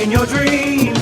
in your dream.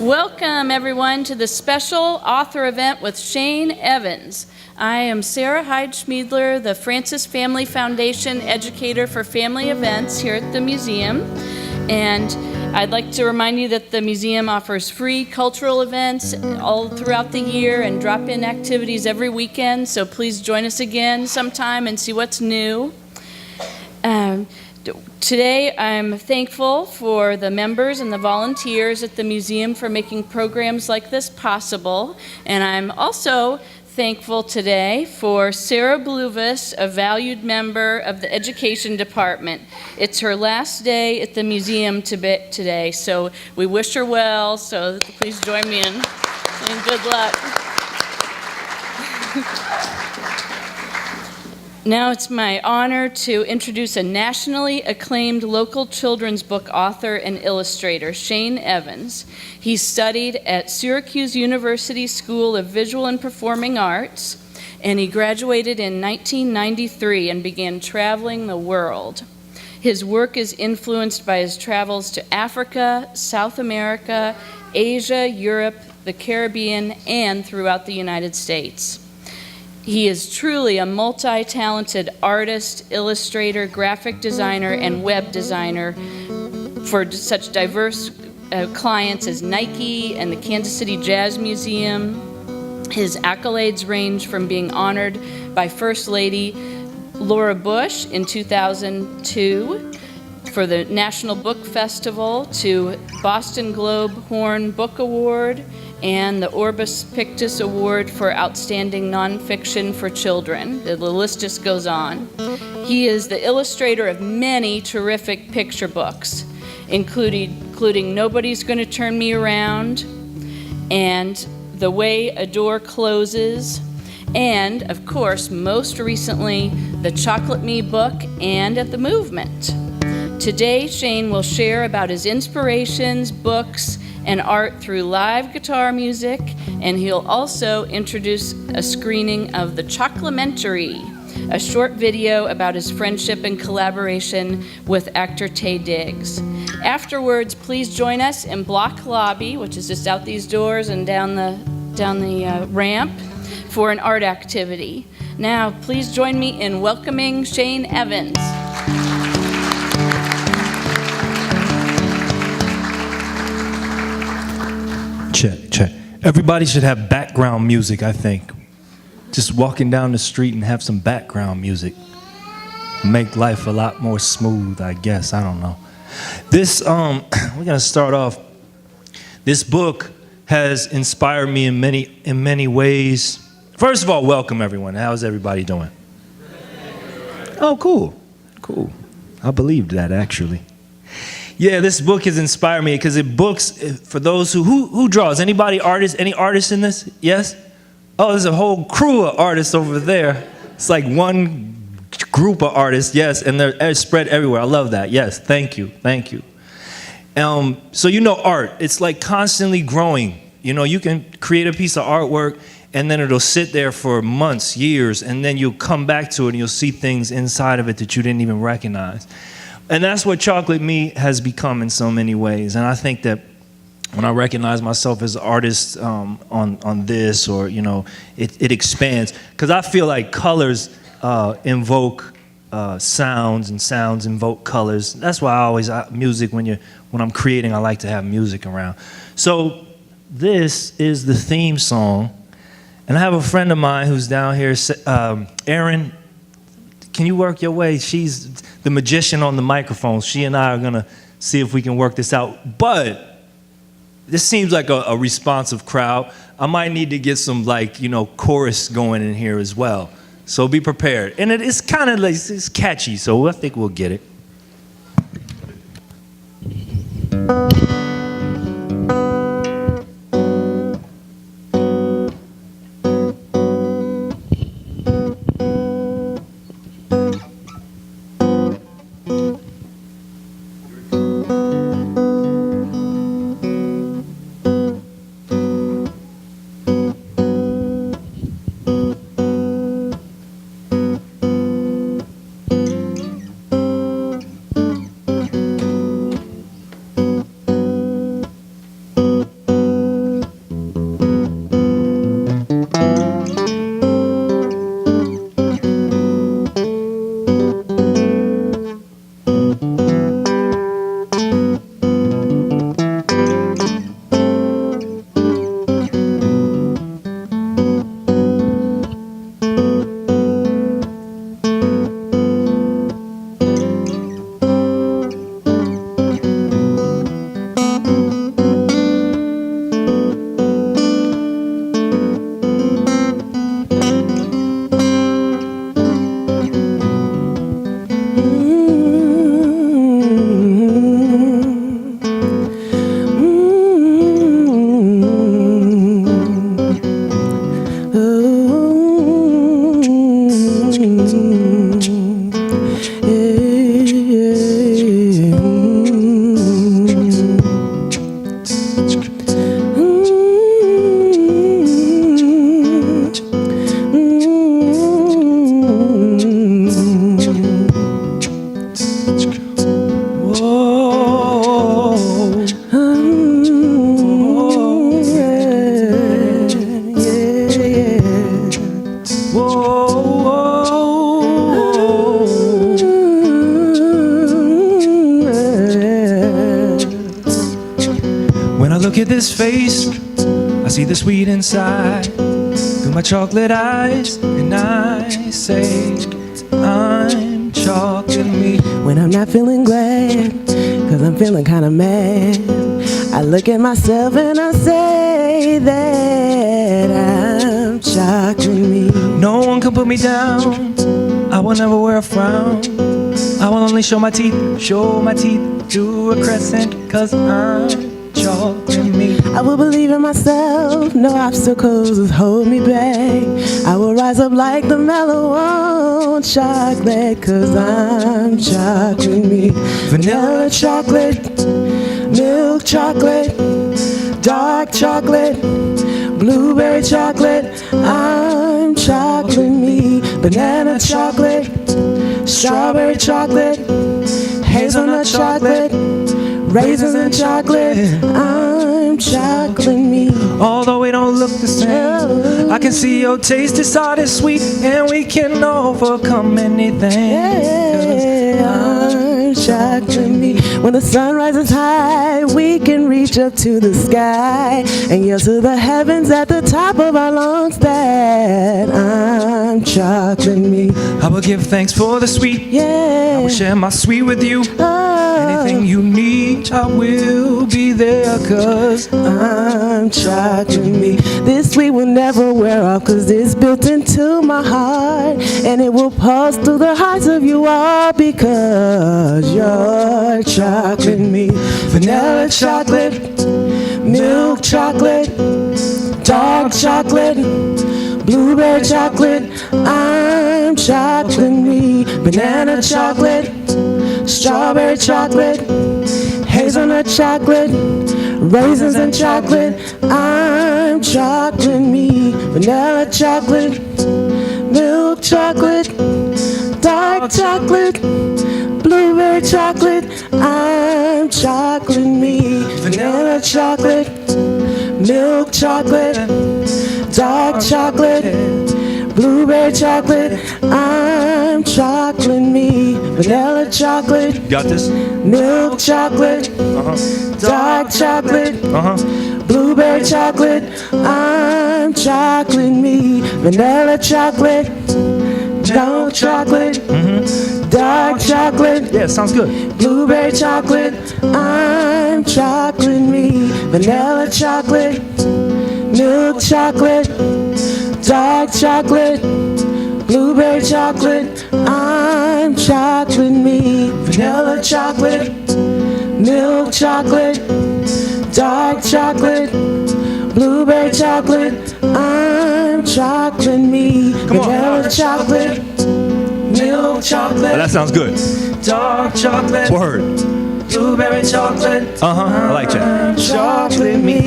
Welcome, everyone, to the special author event with Shane Evans. I am Sarah Hyde-Schmiedler, the Francis Family Foundation educator for family events here at the museum. And I'd like to remind you that the museum offers free cultural events all throughout the year and drop-in activities every weekend. So please join us again sometime and see what's new. Today, I'm thankful for the members and the volunteers at the museum for making programs like this possible. And I'm also thankful today for Sarah Bluvis, a valued member of the education department. It's her last day at the museum today, so we wish her well. So please join me in saying good luck. Now it's my honor to introduce a nationally acclaimed local children's book author and illustrator, Shane Evans. He studied at Syracuse University School of Visual and Performing Arts, and he graduated in 1993 and began traveling the world. His work is influenced by his travels to Africa, South America, Asia, Europe, the Caribbean, and throughout the United States. He is truly a multi-talented artist, illustrator, graphic designer, and web designer for such diverse clients as Nike and the Kansas City Jazz Museum. His accolades range from being honored by First Lady Laura Bush in 2002 for the National Book Festival to Boston Globe Horn Book Award and the Orbis Pictus Award for Outstanding Nonfiction for Children. The list just goes on. He is the illustrator of many terrific picture books, including Nobody's Gonna Turn Me Around, and The Way a Door Closes, and, of course, most recently, the Chocolate Me book and At the Movement. Today, Shane will share about his inspirations, books, and art through live guitar music, and he'll also introduce a screening of The Chocolamentary, a short video about his friendship and collaboration with actor Taye Diggs. Afterwards, please join us in Block Lobby, which is just out these doors and down the ramp, for an art activity. Now, please join me in welcoming Shane Evans. Check. Everybody should have background music, I think. Just walking down the street and have some background music. Make life a lot more smooth, I guess. I don't know. This, we're gonna start off. This book has inspired me in many ways. First of all, welcome everyone. How's everybody doing? Oh, cool. I believed that, actually. Yeah, this book has inspired me because for those who draws. Anybody artists? Any artists in this? Yes? Oh, there's a whole crew of artists over there. It's like one group of artists, yes, and they're spread everywhere. I love that. Yes, thank you. So you know art, it's like constantly growing. You know, you can create a piece of artwork and then it'll sit there for months, years, and then you'll come back to it and you'll see things inside of it that you didn't even recognize. And that's what Chocolate Me has become in so many ways. And I think that when I recognize myself as an artist on this, or, you know, it expands. Because I feel like colors invoke sounds, and sounds invoke colors. That's why I always, music, when I'm creating, I like to have music around. So this is the theme song. And I have a friend of mine who's down here, Erin. Can you work your way? She's the magician on the microphone. She and I are gonna see if we can work this out. But this seems like a responsive crowd. I might need to get some chorus going in here as well. So be prepared. And it's kind of it's catchy, so I think we'll get it. When I look at this face, I see the sweet inside through my chocolate eyes, and I say, I'm chocolate me. When I'm not feeling glad, cause I'm feeling kinda mad, I look at myself and I say that I'm chocolate me. No one can put me down, I will never wear a frown. I will only show my teeth to a crescent, cause I'm chocolate me. I will believe in myself, no obstacles will hold me back. I will rise up like the mellow on chocolate, cause I'm chocolate me. Vanilla chocolate, milk chocolate, dark chocolate, blueberry chocolate, I'm chocolate me. Banana chocolate, strawberry chocolate, hazelnut chocolate, raisins and chocolate, I'm chocolate me. Although we don't look the same, I can see your taste is hard and sweet, and we can overcome anything. Yeah, I'm chocolate me. When the sun rises high, we can reach up to the sky and yell to the heavens at the top of our lungs that I'm chocolate me. I will give thanks for the sweet, Yeah, I will share my sweet with you. Anything you need, I will be there, cause I'm chocolate me. This sweet will never wear off, cause it's built into my heart, and it will pulse through the hearts of you all, because you're chocolate me. Vanilla chocolate, milk chocolate, dark chocolate, blueberry chocolate, I'm chocolate me. Banana chocolate, strawberry chocolate, hazelnut chocolate, raisins and chocolate, I'm chocolate me. Vanilla chocolate, milk chocolate, dark chocolate, blueberry chocolate, I'm chocolate me. Vanilla chocolate, milk chocolate, dark chocolate, blueberry chocolate, I'm chocolate me. Vanilla chocolate, got this? milk chocolate, dark chocolate, blueberry chocolate, I'm chocolate me. Vanilla chocolate, milk chocolate, dark chocolate, Yeah, sounds good. blueberry chocolate, I'm chocolate me, vanilla chocolate, milk chocolate, dark chocolate, blueberry chocolate, I'm chocolate me, vanilla chocolate, milk chocolate, dark chocolate, blueberry chocolate, I'm chocolate me, vanilla chocolate, milk chocolate. Oh, that sounds good. Dark chocolate, Word. blueberry chocolate, I like that. chocolate me,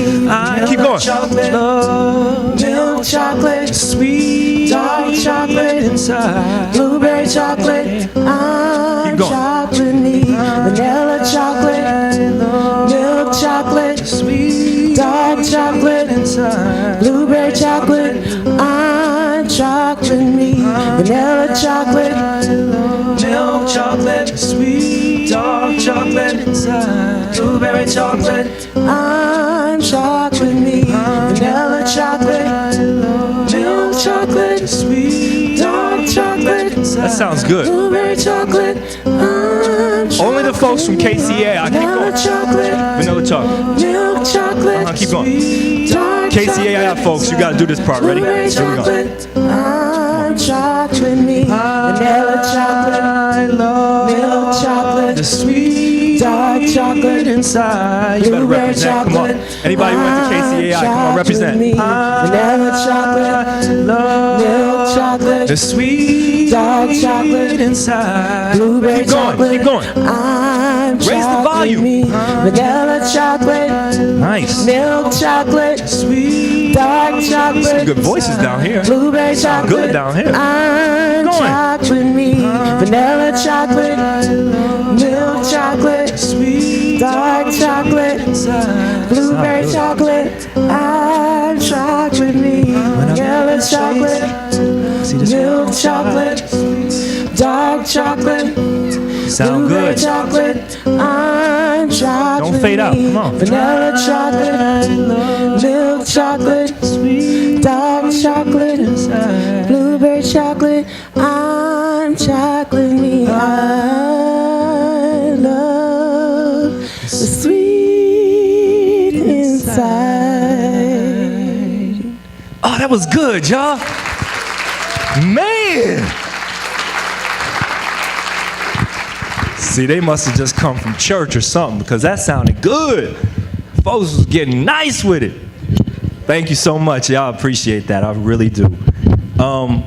Keep going. chocolate, milk chocolate, Sweet dark chocolate inside, blueberry chocolate, I'm Keep going. chocolate me, vanilla chocolate, milk chocolate, sweet dark chocolate inside, blueberry chocolate, I'm chocolate me, vanilla chocolate, milk chocolate, sweet dark chocolate inside, blueberry chocolate, I'm chocolate me, vanilla chocolate, milk chocolate, sweet dark chocolate inside, That sounds good. blueberry chocolate, I'm Only the folks from KCA. I keep vanilla going. chocolate, Vanilla chocolate. milk chocolate, Keep going. sweet dark KCA folks, you gotta do this part. Ready? blueberry Here we go. chocolate, I'm chocolate me, vanilla chocolate, milk chocolate, The sweet dark chocolate inside. You better blueberry represent. Come on. chocolate, Anybody who went to KCAI, come on, chocolate represent. me, vanilla chocolate, milk chocolate, The sweet dark chocolate inside. blueberry Keep going. chocolate, Keep going. I'm Raise the chocolate volume. me, vanilla chocolate, Nice. milk chocolate, sweet dark chocolate, Some good voices down here. blueberry chocolate, good down here. I'm Going. chocolate me, vanilla chocolate, milk chocolate, sweet dark chocolate, blueberry chocolate, I'm chocolate me, vanilla chocolate, milk chocolate, dark chocolate, Sound blueberry good. chocolate, I'm chocolate Don't fade out. me, Come on. vanilla chocolate, milk chocolate, dark chocolate, blueberry chocolate, I'm chocolate me. I love the sweet inside. Oh, that was good, y'all. Man. See, they must have just come from church or something because that sounded good. Folks was getting nice with it. Thank you so much. Y'all appreciate that. I really do.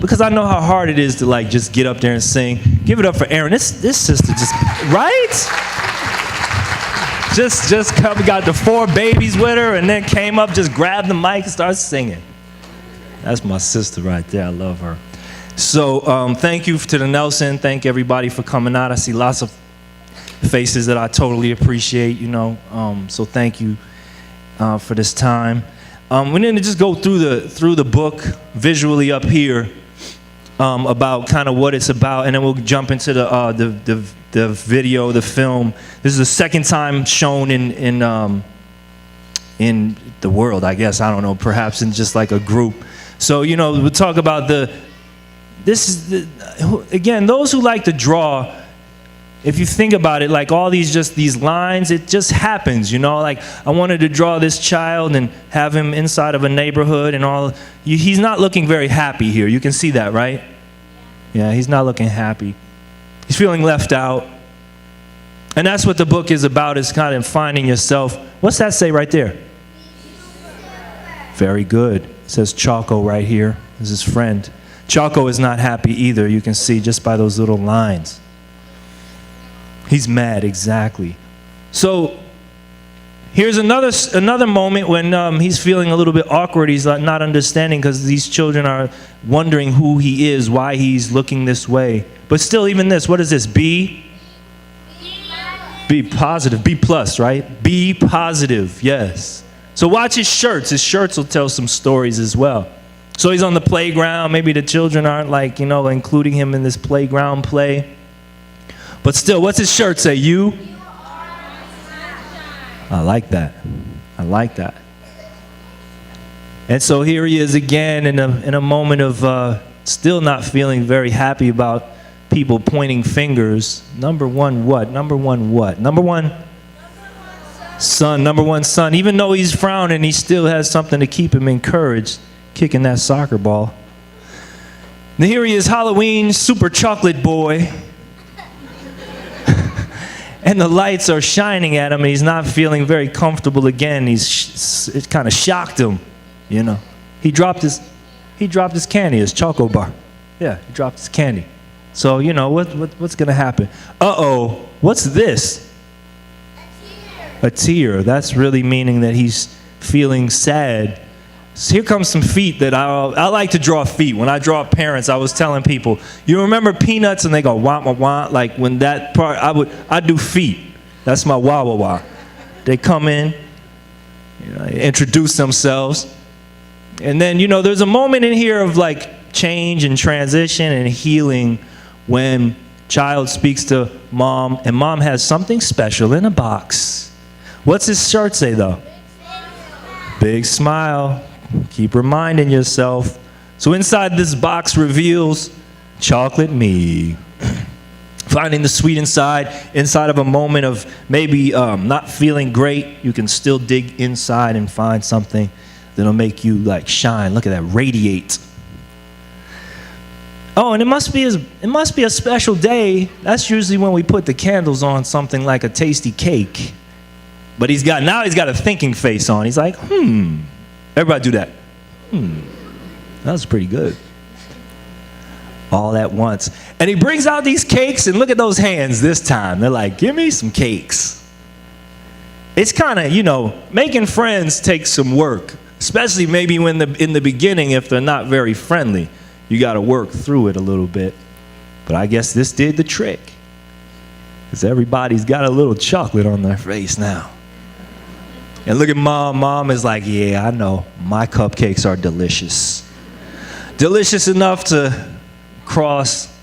Because I know how hard it is to like just get up there and sing. Give it up for Erin. This sister just, right? Just come, got the 4 babies with her and then came up, just grabbed the mic and started singing. That's my sister right there. I love her. So thank you to the Nelson. Thank everybody for coming out. I see lots of faces that I totally appreciate, you know. So thank you for this time. We're going to just go through the book visually up here about kind of what it's about, and then we'll jump into the video, the film. This is the second time shown in the world, I guess. I don't know, perhaps in just like a group. So, you know, we'll talk about again, those who like to draw, if you think about it, like all these lines, it just happens, you know? Like, I wanted to draw this child and have him inside of a neighborhood and all. He's not looking very happy here. You can see that, right? Yeah, he's not looking happy. He's feeling left out. And that's what the book is about, is kind of finding yourself. What's that say right there? Very good. It says Choco right here. This is his friend. Choco is not happy either. You can see just by those little lines. He's mad, exactly. So here's another moment when he's feeling a little bit awkward. He's not understanding because these children are wondering who he is, why he's looking this way. But still, even this, what is this? B positive, B plus, right? B positive, yes. So watch his shirts. His shirts will tell some stories as well. So he's on the playground. Maybe the children aren't like, you know, including him in this playground play. But still, what's his shirt say? You? I like that. I like that. And so here he is again in a moment of still not feeling very happy about people pointing fingers. Number one what? Number one what? Number one son. Number one son. Even though he's frowning, he still has something to keep him encouraged, kicking that soccer ball. Now here he is, Halloween, super chocolate boy. And the lights are shining at him, and he's not feeling very comfortable again. It kind of shocked him, you know. He dropped his candy, his choco bar. Yeah, he dropped his candy. So, you know, what's going to happen? Uh-oh, what's this? A tear. That's really meaning that he's feeling sad. So here comes some feet that I like to draw feet. When I draw parents, I was telling people, you remember Peanuts? And they go, wah, wah, wah. Like when that part, I do feet. That's my wah, wah, wah. They come in, you know, introduce themselves. And then, you know, there's a moment in here of like change and transition and healing when child speaks to mom, and mom has something special in a box. What's his shirt say though? Big smile. Keep reminding yourself. So inside this box reveals chocolate me. Finding the sweet inside of a moment of maybe not feeling great, you can still dig inside and find something that'll make you like shine. Look at that, radiate. Oh, and it must be a special day. That's usually when we put the candles on something like a tasty cake. But now he's got a thinking face on. He's like, Everybody do that. That was pretty good. All at once. And he brings out these cakes, and look at those hands this time. They're like, give me some cakes. It's kind of, you know, making friends takes some work, especially maybe when in the beginning if they're not very friendly. You got to work through it a little bit. But I guess this did the trick, because everybody's got a little chocolate on their face now. And look at mom. Mom is like, yeah, I know. My cupcakes are delicious. Delicious enough to cross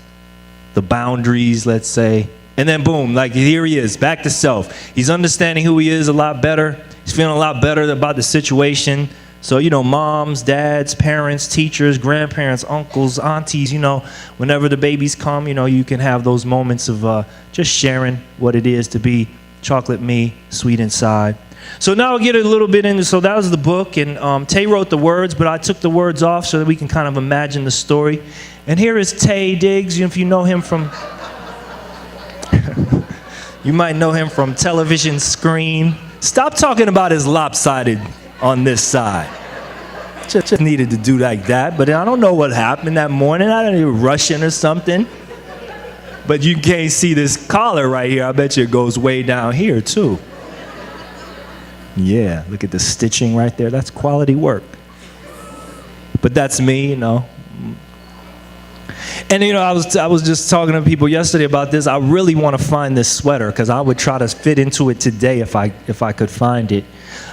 the boundaries, let's say. And then boom, like here he is, back to self. He's understanding who he is a lot better. He's feeling a lot better about the situation. So, you know, moms, dads, parents, teachers, grandparents, uncles, aunties, you know, whenever the babies come, you know, you can have those moments of just sharing what it is to be chocolate me, sweet inside. So now I'll get a little bit into, so that was the book, and Tay wrote the words, but I took the words off so that we can kind of imagine the story. And here is Taye Diggs. If you know him from, you might know him from television screen. Stop talking about his lopsided on this side. Just needed to do like that, but I don't know what happened that morning. I don't even rushing or something. But you can't see this collar right here. I bet you it goes way down here too. Yeah, look at the stitching right there. That's quality work. But that's me, you know. And, you know, I was just talking to people yesterday about this. I really want to find this sweater because I would try to fit into it today if I could find it.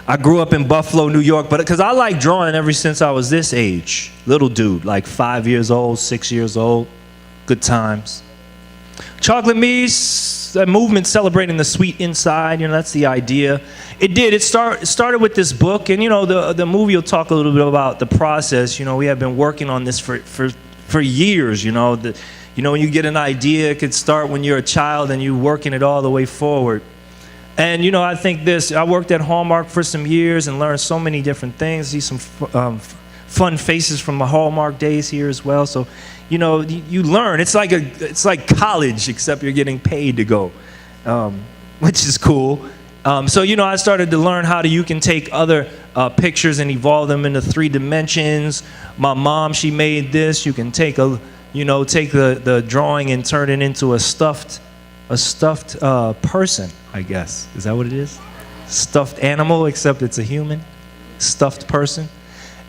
I grew up in Buffalo, New York, but because I like drawing ever since I was this age. Little dude, like 5 years old, 6 years old. Good times. Chocolate Me's, a movement celebrating the sweet inside, you know, that's the idea. It started with this book, and, you know, the movie will talk a little bit about the process. You know, we have been working on this for years, you know. When you get an idea, it could start when you're a child and you're working it all the way forward. And, you know, I think I worked at Hallmark for some years and learned so many different things. See some fun faces from my Hallmark days here as well. So, you know, you learn. It's like college, except you're getting paid to go, which is cool. So, you know, I started to learn how you can take other pictures and evolve them into 3 dimensions. My mom, she made this. You can take the drawing and turn it into a stuffed person, I guess. Is that what it is? Stuffed animal, except it's a human. Stuffed person.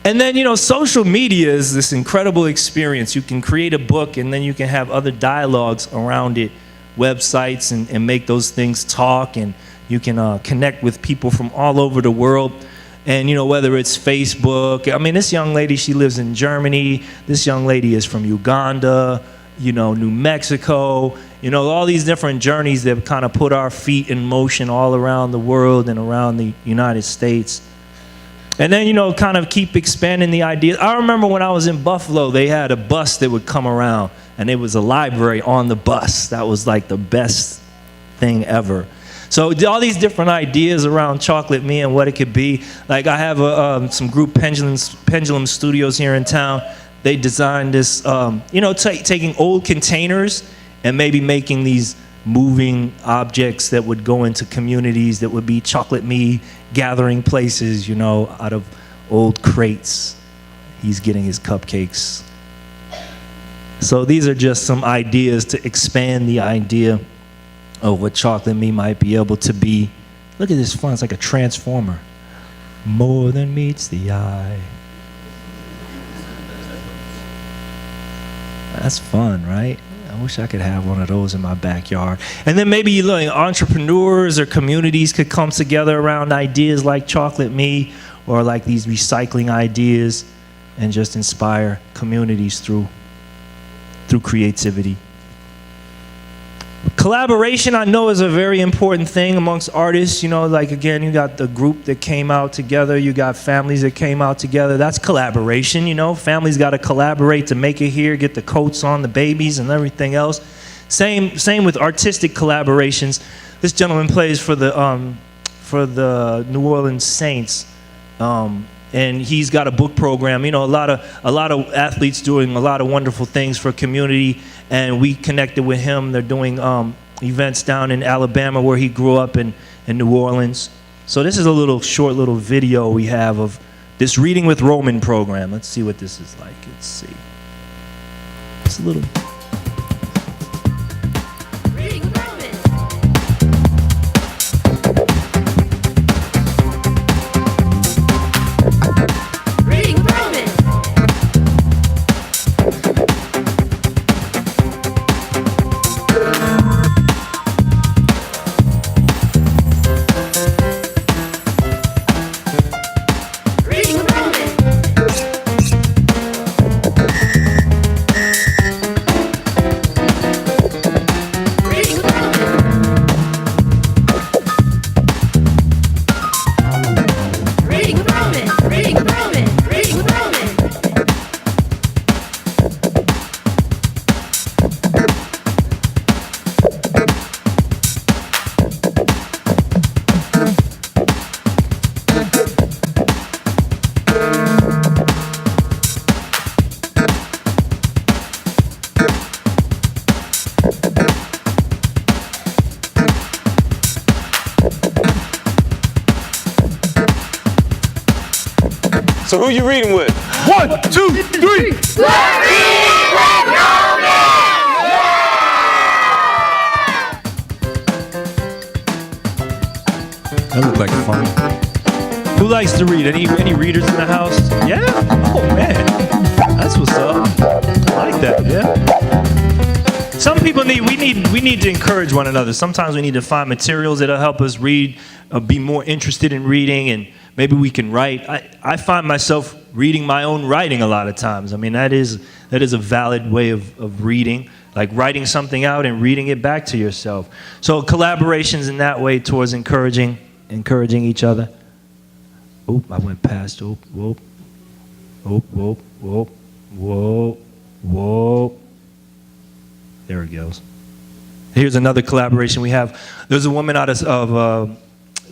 And then, you know, social media is this incredible experience. You can create a book, and then you can have other dialogues around it, websites, and make those things talk, and you can connect with people from all over the world. And, you know, whether it's Facebook. I mean, this young lady, she lives in Germany. This young lady is from Uganda, you know, New Mexico. You know, all these different journeys that kind of put our feet in motion all around the world and around the United States. And then, you know, kind of keep expanding the idea. I remember when I was in Buffalo, they had a bus that would come around. and it was a library on the bus. That was like the best thing ever. So all these different ideas around Chocolate Me and what it could be. Like I have some group Pendulum Studios here in town. They designed this, taking old containers and maybe making these moving objects that would go into communities that would be Chocolate Me gathering places, out of old crates. He's getting his cupcakes. So these are just some ideas to expand the idea of what Chocolate Me might be able to be. Look at this fun, it's like a transformer. More than meets the eye. That's fun, right? I wish I could have one of those in my backyard. And then maybe entrepreneurs or communities could come together around ideas like Chocolate Me or like these recycling ideas and just inspire communities through creativity. Collaboration, I know, is a very important thing amongst artists. Again, you got the group that came out together. You got families that came out together. That's collaboration, Families got to collaborate to make it here, get the coats on the babies and everything else. Same with artistic collaborations. This gentleman plays for the New Orleans Saints. And he's got a book program. A lot of athletes doing a lot of wonderful things for community, and we connected with him. They're doing events down in Alabama where he grew up in New Orleans. So this is a short little video we have of this Reading with Roman program. Let's see what this is like. Let's see. It's a little. So who you reading with? 1, 2, 3. We're reading with Roman! That looked like fun. Who likes to read? Any readers in the house? Yeah? Oh man, that's what's up. I like that. Yeah. Some people we need to encourage one another. Sometimes we need to find materials that'll help us read, be more interested in reading, and maybe we can write. I find myself reading my own writing a lot of times. I mean, that is a valid way of reading, like writing something out and reading it back to yourself. So collaborations in that way towards encouraging each other. Oop, I went past. Oop, whoop, whoop, whoop, whoop, whoop, whoop. There it goes. Here's another collaboration we have. There's a woman out of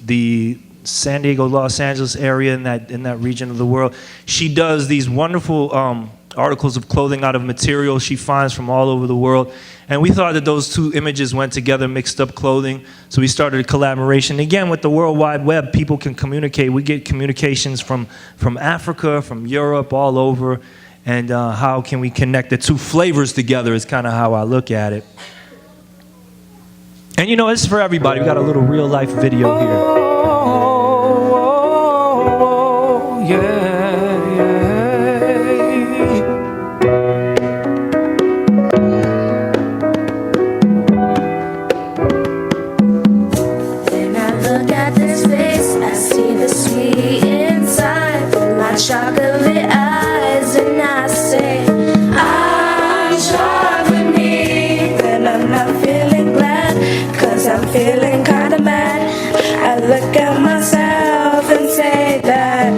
the San Diego, Los Angeles area, in that region of the world. She does these wonderful articles of clothing out of material she finds from all over the world. And we thought that those two images went together, mixed up clothing. So we started a collaboration. Again, with the World Wide Web, people can communicate. We get communications from Africa, from Europe, all over. And how can we connect the two flavors together is kind of how I look at it. And it's for everybody. We got a little real life video here. Chocolate eyes, and I say, I'm chocolate me. Then I'm not feeling glad, 'cause I'm feeling kinda mad. I look at myself and say that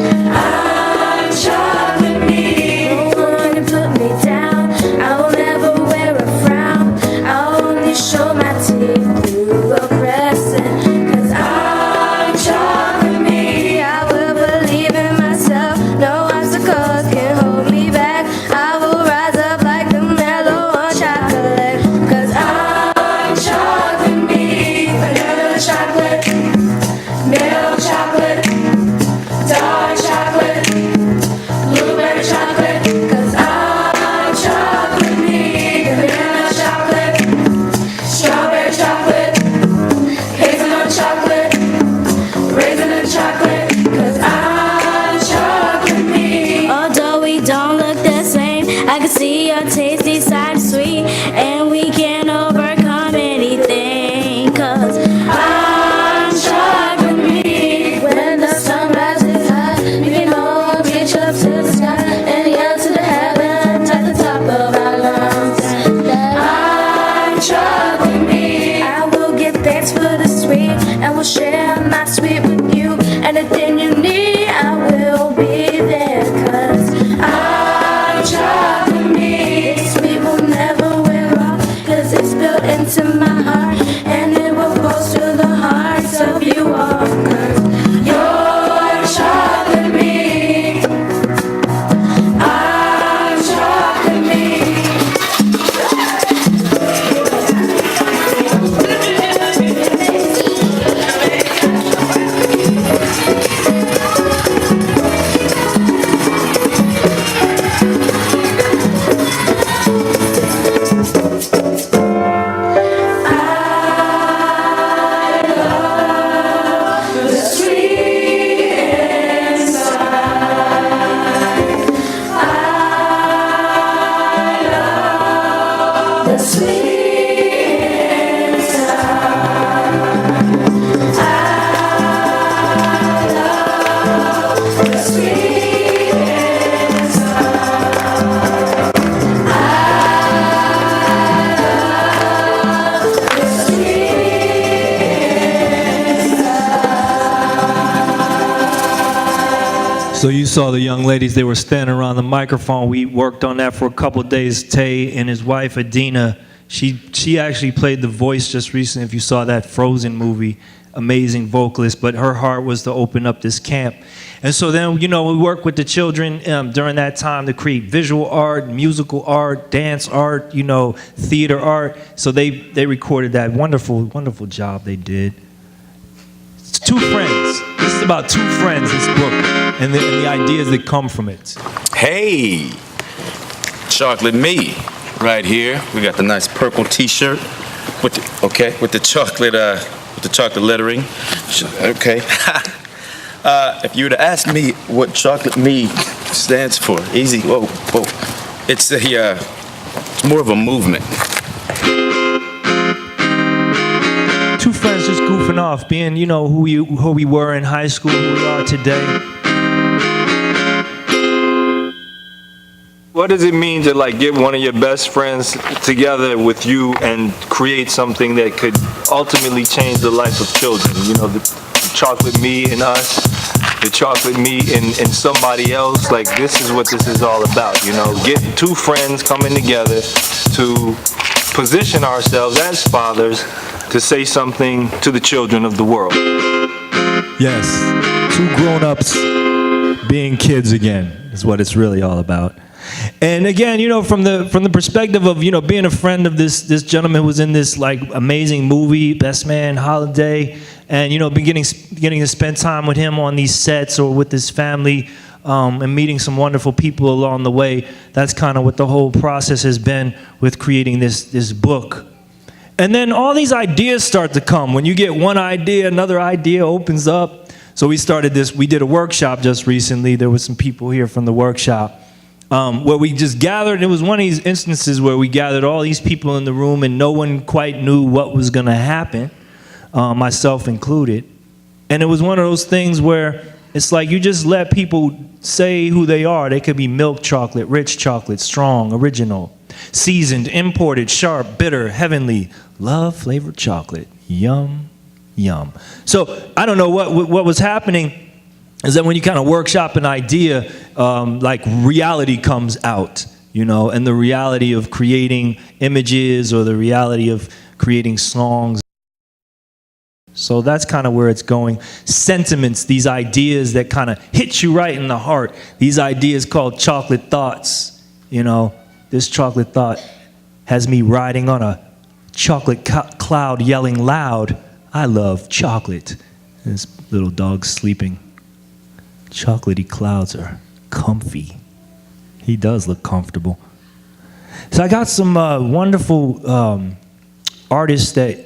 strawberry chocolate, 'cause I'm chocolate me. Vanilla chocolate, strawberry chocolate, hazelnut chocolate, raisin and chocolate, 'cause I'm chocolate me. Although we don't look the same, I can see your tasty side sweet, and we can overcome anything, 'cause I'm chocolate me. When the sun rises high, we can all reach up to the sky and yell to the heavens at the top of our lungs. I'm chocolate me. I will give thanks for the sweet, and will share my sweet with you. Anything you need, I will be there, 'cause I'm chocolate me. This sweet will never wear off, 'cause it's built into my heart, and it will go to the hearts of you all, 'cause you're chocolate me. I'm chocolate me. So you saw the young ladies, they were standing around the microphone. We worked on that for a couple of days. Tay and his wife, Adina, she actually played the voice just recently, if you saw that Frozen movie. Amazing vocalist, but her heart was to open up this camp. And so then, you know, we worked with the children during that time to create visual art, musical art, dance art, you know, theater art. So they recorded that wonderful, wonderful job they did. It's two friends. This is about two friends, this book, and the ideas that come from it. Hey, chocolate me, right here. We got the nice purple T-shirt with the chocolate lettering. Okay. If you were to ask me what chocolate me stands for, easy. Whoa. It's more of a movement. Two friends just goofing off, being, you know, who we were in high school, who we are today. What does it mean to like get one of your best friends together with you and create something that could ultimately change the life of children? You know, the chocolate me in us, the chocolate me in somebody else. Like, this is what this is all about, you know, get two friends coming together to position ourselves as fathers to say something to the children of the world. Yes, two grown-ups being kids again is what it's really all about. And again, you know, from the perspective of, you know, being a friend of this gentleman who was in this like amazing movie, Best Man Holiday, and, you know, getting to spend time with him on these sets or with his family, and meeting some wonderful people along the way. That's kind of what the whole process has been with creating this book. And then all these ideas start to come. When you get one idea, another idea opens up. So we started this. We did a workshop just recently. There were some people here from the workshop. Where we just gathered. It was one of these instances where we gathered all these people in the room and no one quite knew what was going to happen, myself included. And it was one of those things where it's like you just let people say who they are. They could be milk chocolate, rich chocolate, strong, original, seasoned, imported, sharp, bitter, heavenly, love-flavored chocolate. Yum, yum. So I don't know what was happening. Is that when you kind of workshop an idea, like reality comes out, you know, and the reality of creating images or the reality of creating songs. So that's kind of where it's going. Sentiments, these ideas that kind of hit you right in the heart. These ideas called chocolate thoughts, you know. This chocolate thought has me riding on a chocolate cloud yelling loud, I love chocolate. And this little dog's sleeping. Chocolatey clouds are comfy. He does look comfortable. So I got some wonderful artists that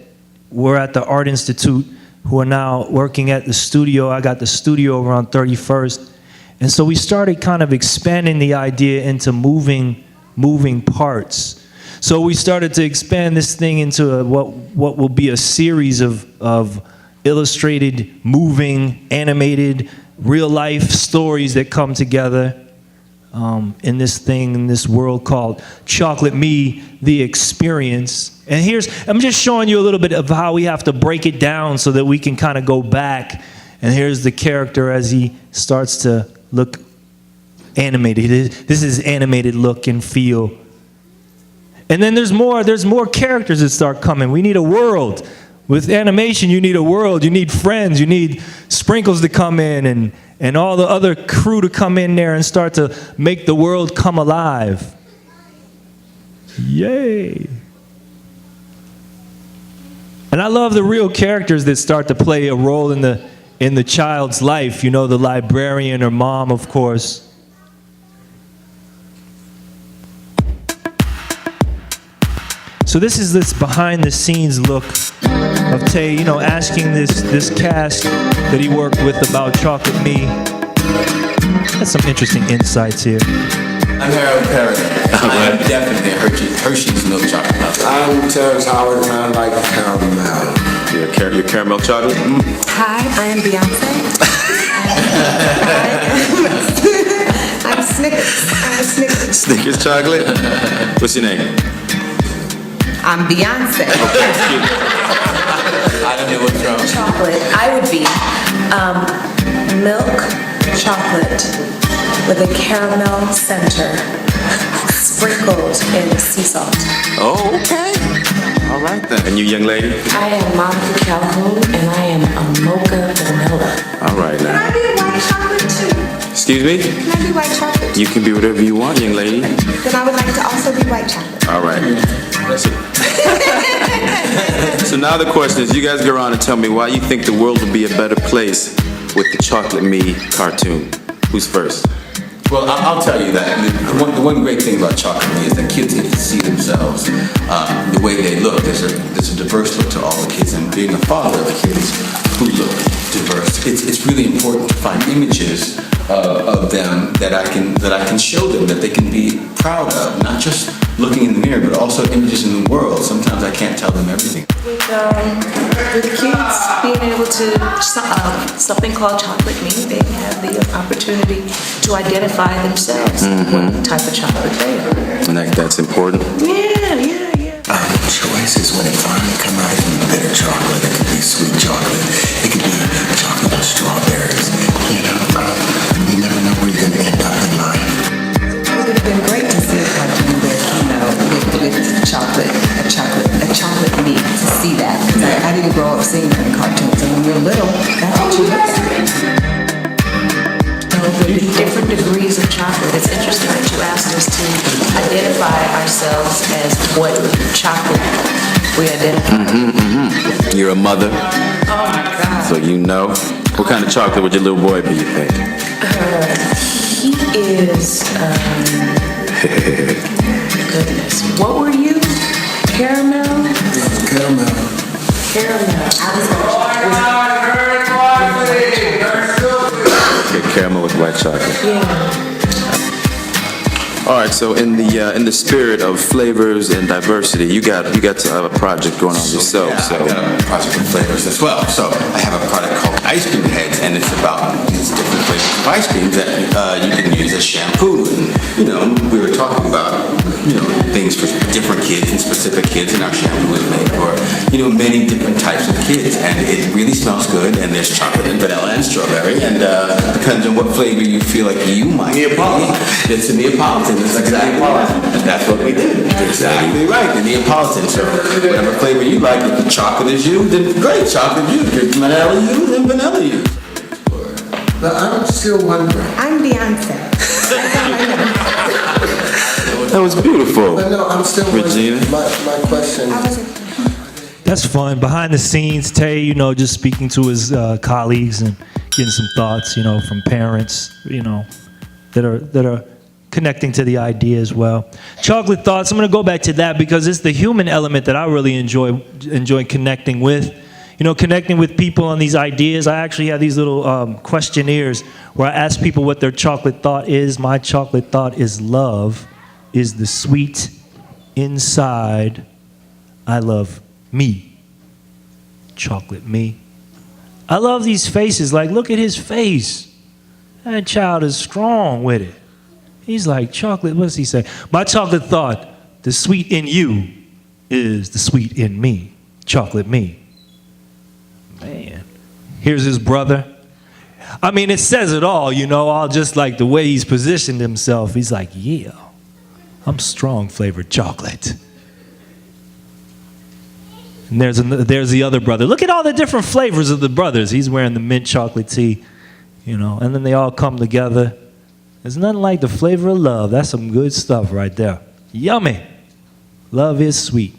were at the Art Institute who are now working at the studio. I got the studio over on 31st. And so we started kind of expanding the idea into moving parts. So we started to expand this thing into what will be a series of illustrated, moving, animated, real-life stories that come together in this world called Chocolate Me, the Experience. And I'm just showing you a little bit of how we have to break it down so that we can kind of go back. And here's the character as he starts to look animated. This is animated look and feel. And then there's more characters that start coming. We need a world. With animation, you need a world. You need friends. You need Sprinkles to come in and all the other crew to come in there and start to make the world come alive. Yay. And I love the real characters that start to play a role in the child's life. You know, the librarian or mom, of course. So this is this behind-the-scenes look of Taye, asking this cast that he worked with about Chocolate Me. That's some interesting insights here. I'm Harold Perry. I'm definitely a Hershey's milk chocolate lover. I'm Terrence Howard, and I like caramel. Your caramel chocolate? Hi, I am Beyonce. I'm Snickers. I'm Snickers. Snickers chocolate? What's your name? I'm Beyonce. I don't know what's wrong. Chocolate. I would be milk chocolate with a caramel center sprinkled in sea salt. Oh, okay. All right then. And you, young lady? I am Monica Calhoun, and I am a mocha vanilla. All right Can I now. be white chocolate too? Excuse me? Can I be white chocolate? You can be whatever you want, young lady. Then I would like to also be white chocolate. All right. So now the question is, you guys go around and tell me why you think the world would be a better place with the Chocolate Me cartoon. Who's first? Well, I'll tell you that. The one great thing about Chocolate Me is that kids get to see themselves the way they look. There's a diverse look to all the kids, and being a father of kids who look diverse, it's really important to find images of them that I can show them, that they can be proud of, not just looking in the mirror, but also images in the world. Sometimes I can't tell them everything. With kids being able to, something called Chocolate Me, they have the opportunity to identify themselves, what type of chocolate they are. And that's important. Yeah. Choices when it finally come out, it can be bitter chocolate, it can be sweet chocolate, it can be chocolate with strawberries. You never know where you're going to end up in life. It would have been great to see a cartoon with chocolate meat, to see that. Because I didn't grow up seeing that in cartoons. And when you're little, that's what you look at. The different degrees of chocolate. It's interesting that you asked us to identify ourselves as what chocolate we identify. You're a mother, Oh my God. so you know. What kind of chocolate would your little boy be, you think? He is, goodness. What were you? Caramel? Caramel. Okay, caramel with white chocolate. Yeah. All right, so in the spirit of flavors and diversity, you got a project going on yourself. Yeah, I got a project with flavors as well. So I have a product called Ice Cream Heads, and it's about these different flavors of ice cream that you can use as shampoo. And we were talking about things for different kids and specific kids, and our shampoo is made for many different types of kids, and it really smells good. And there's chocolate and vanilla and strawberry, and depends on what flavor you feel like you might. Neapolitan. It's a Neapolitan. That's exactly right. And that's what we did. Exactly right. The Neapolitan. So whatever flavor you like, if the chocolate is you, then great, chocolate you. If vanilla you, then vanilla you. But I'm still wondering. I'm Beyonce. That was beautiful. But no, I'm still Regina? wondering. My question. That's fun. Behind the scenes, Taye, just speaking to his colleagues and getting some thoughts, from parents, that are connecting to the idea as well. Chocolate thoughts, I'm going to go back to that because it's the human element that I really enjoy connecting with. You know, connecting with people on these ideas. I actually have these little questionnaires where I ask people what their chocolate thought is. My chocolate thought is love is the sweet inside. I love me. Chocolate me. I love these faces. Like, look at his face. That child is strong with it. He's like, chocolate, what does he say? My chocolate thought, the sweet in you is the sweet in me. Chocolate me. Man. Here's his brother. I mean, it says it all, you know, all just like the way he's positioned himself. He's like, yeah, I'm strong flavored chocolate. And there's the other brother. Look at all the different flavors of the brothers. He's wearing the mint chocolate tee, you know, and then they all come together. There's nothing like the flavor of love. That's some good stuff right there. Yummy. Love is sweet.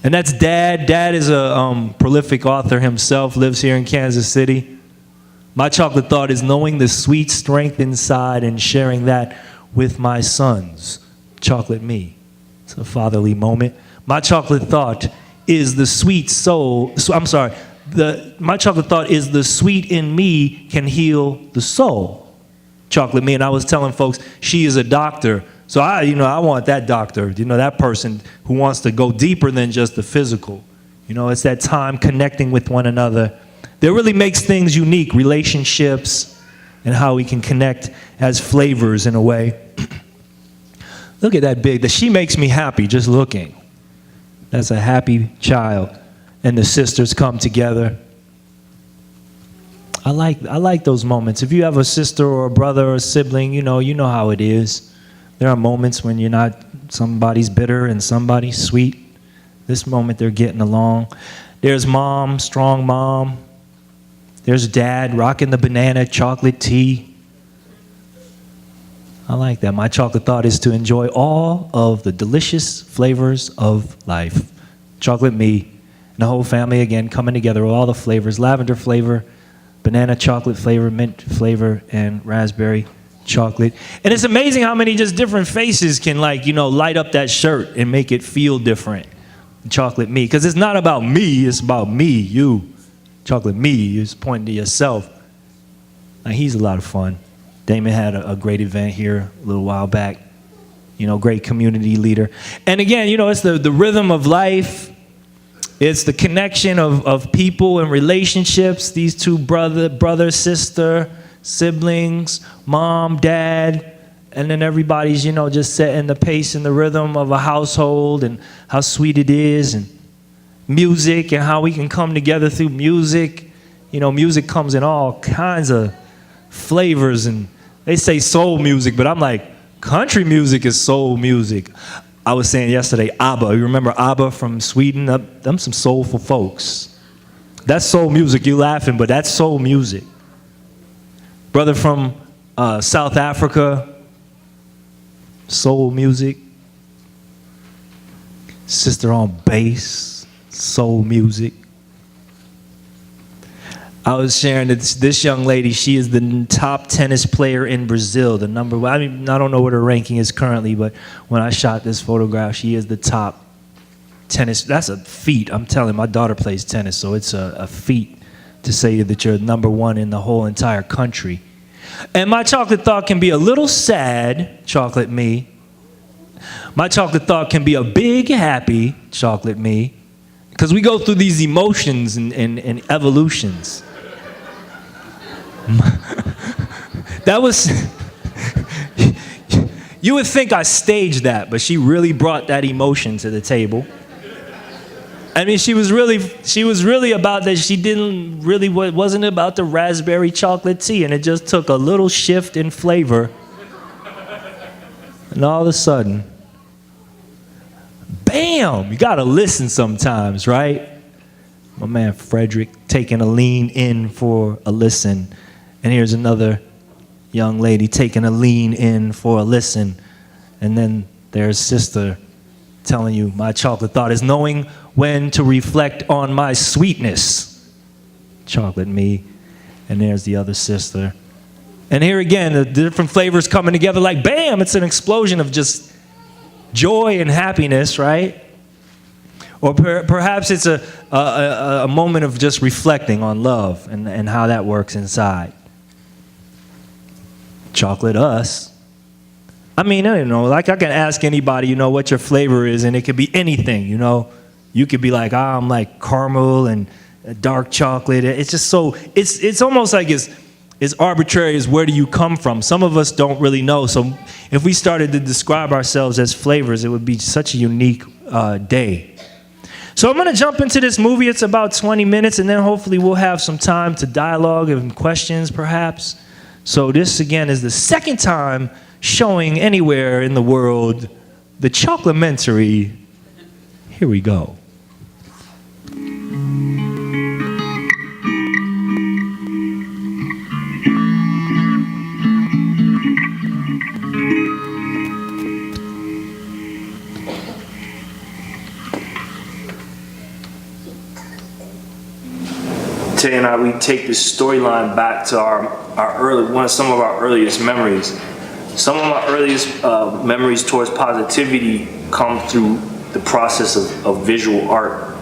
And that's Dad. Dad is a prolific author himself, lives here in Kansas City. My chocolate thought is knowing the sweet strength inside and sharing that with my sons. Chocolate me. It's a fatherly moment. My chocolate thought is the sweet soul. My chocolate thought is the sweet in me can heal the soul. Chocolate me. And I was telling folks, she is a doctor. So I want that doctor, that person who wants to go deeper than just the physical. It's that time connecting with one another that really makes things unique, relationships, and how we can connect as flavors in a way. Look at that big, she makes me happy just looking. That's a happy child. And the sisters come together. I like those moments. If you have a sister or a brother or a sibling, you know how it is. There are moments when somebody's bitter and somebody's sweet. This moment they're getting along. There's mom, strong mom. There's dad rocking the banana chocolate tea. I like that. My chocolate thought is to enjoy all of the delicious flavors of life. Chocolate me and the whole family again coming together with all the flavors. Lavender flavor, banana chocolate flavor, mint flavor, and raspberry chocolate. And it's amazing how many just different faces can light up that shirt and make it feel different. Chocolate me. Because it's not about me, it's about me, you. Chocolate me is pointing to yourself. He's a lot of fun. Damon had a great event here a little while back. Great community leader. And again, it's the rhythm of life. It's the connection of people and relationships. These two brother, sister, siblings, mom, dad, and then everybody's, just setting the pace and the rhythm of a household and how sweet it is, and music and how we can come together through music. Music comes in all kinds of flavors, and they say soul music, but I'm like, country music is soul music. I was saying yesterday, ABBA. You remember ABBA from Sweden? Them some soulful folks. That's soul music. You laughing, but that's soul music. Brother from South Africa, soul music. Sister on bass, soul music. I was sharing that this young lady, she is the top tennis player in Brazil. I don't know what her ranking is currently, but when I shot this photograph, she is the top tennis. That's a feat. I'm telling you, my daughter plays tennis, so it's a feat to say that you're number one in the whole entire country. And my chocolate thought can be a little sad, chocolate me. My chocolate thought can be a big happy, chocolate me. Because we go through these emotions and evolutions. That was, you would think I staged that, but she really brought that emotion to the table. I mean, she was really about that. She wasn't about the raspberry chocolate tea, and it just took a little shift in flavor. And all of a sudden, bam, you gotta listen sometimes, right? My man Frederick taking a lean in for a listen. And here's another young lady taking a lean in for a listen. And then there's sister telling you, my chocolate thought is knowing when to reflect on my sweetness. Chocolate me. And there's the other sister. And here again, the different flavors coming together like bam, it's an explosion of just joy and happiness, right? Or perhaps it's a moment of just reflecting on love and how that works inside. Chocolate us. I mean, I don't know, like I can ask anybody, you know, what your flavor is, and it could be anything, you know. You could be like, I'm like caramel and dark chocolate. It's just so, it's almost like it's arbitrary as where do you come from. Some of us don't really know. So if we started to describe ourselves as flavors, it would be such a unique day. So I'm going to jump into this movie. It's about 20 minutes, and then hopefully we'll have some time to dialogue and questions perhaps. So this, again, is the second time showing anywhere in the world the Chocolamentary. Here we go. Taye and I, we take this storyline back to some of our earliest memories. Some of my earliest memories towards positivity come through the process of visual art.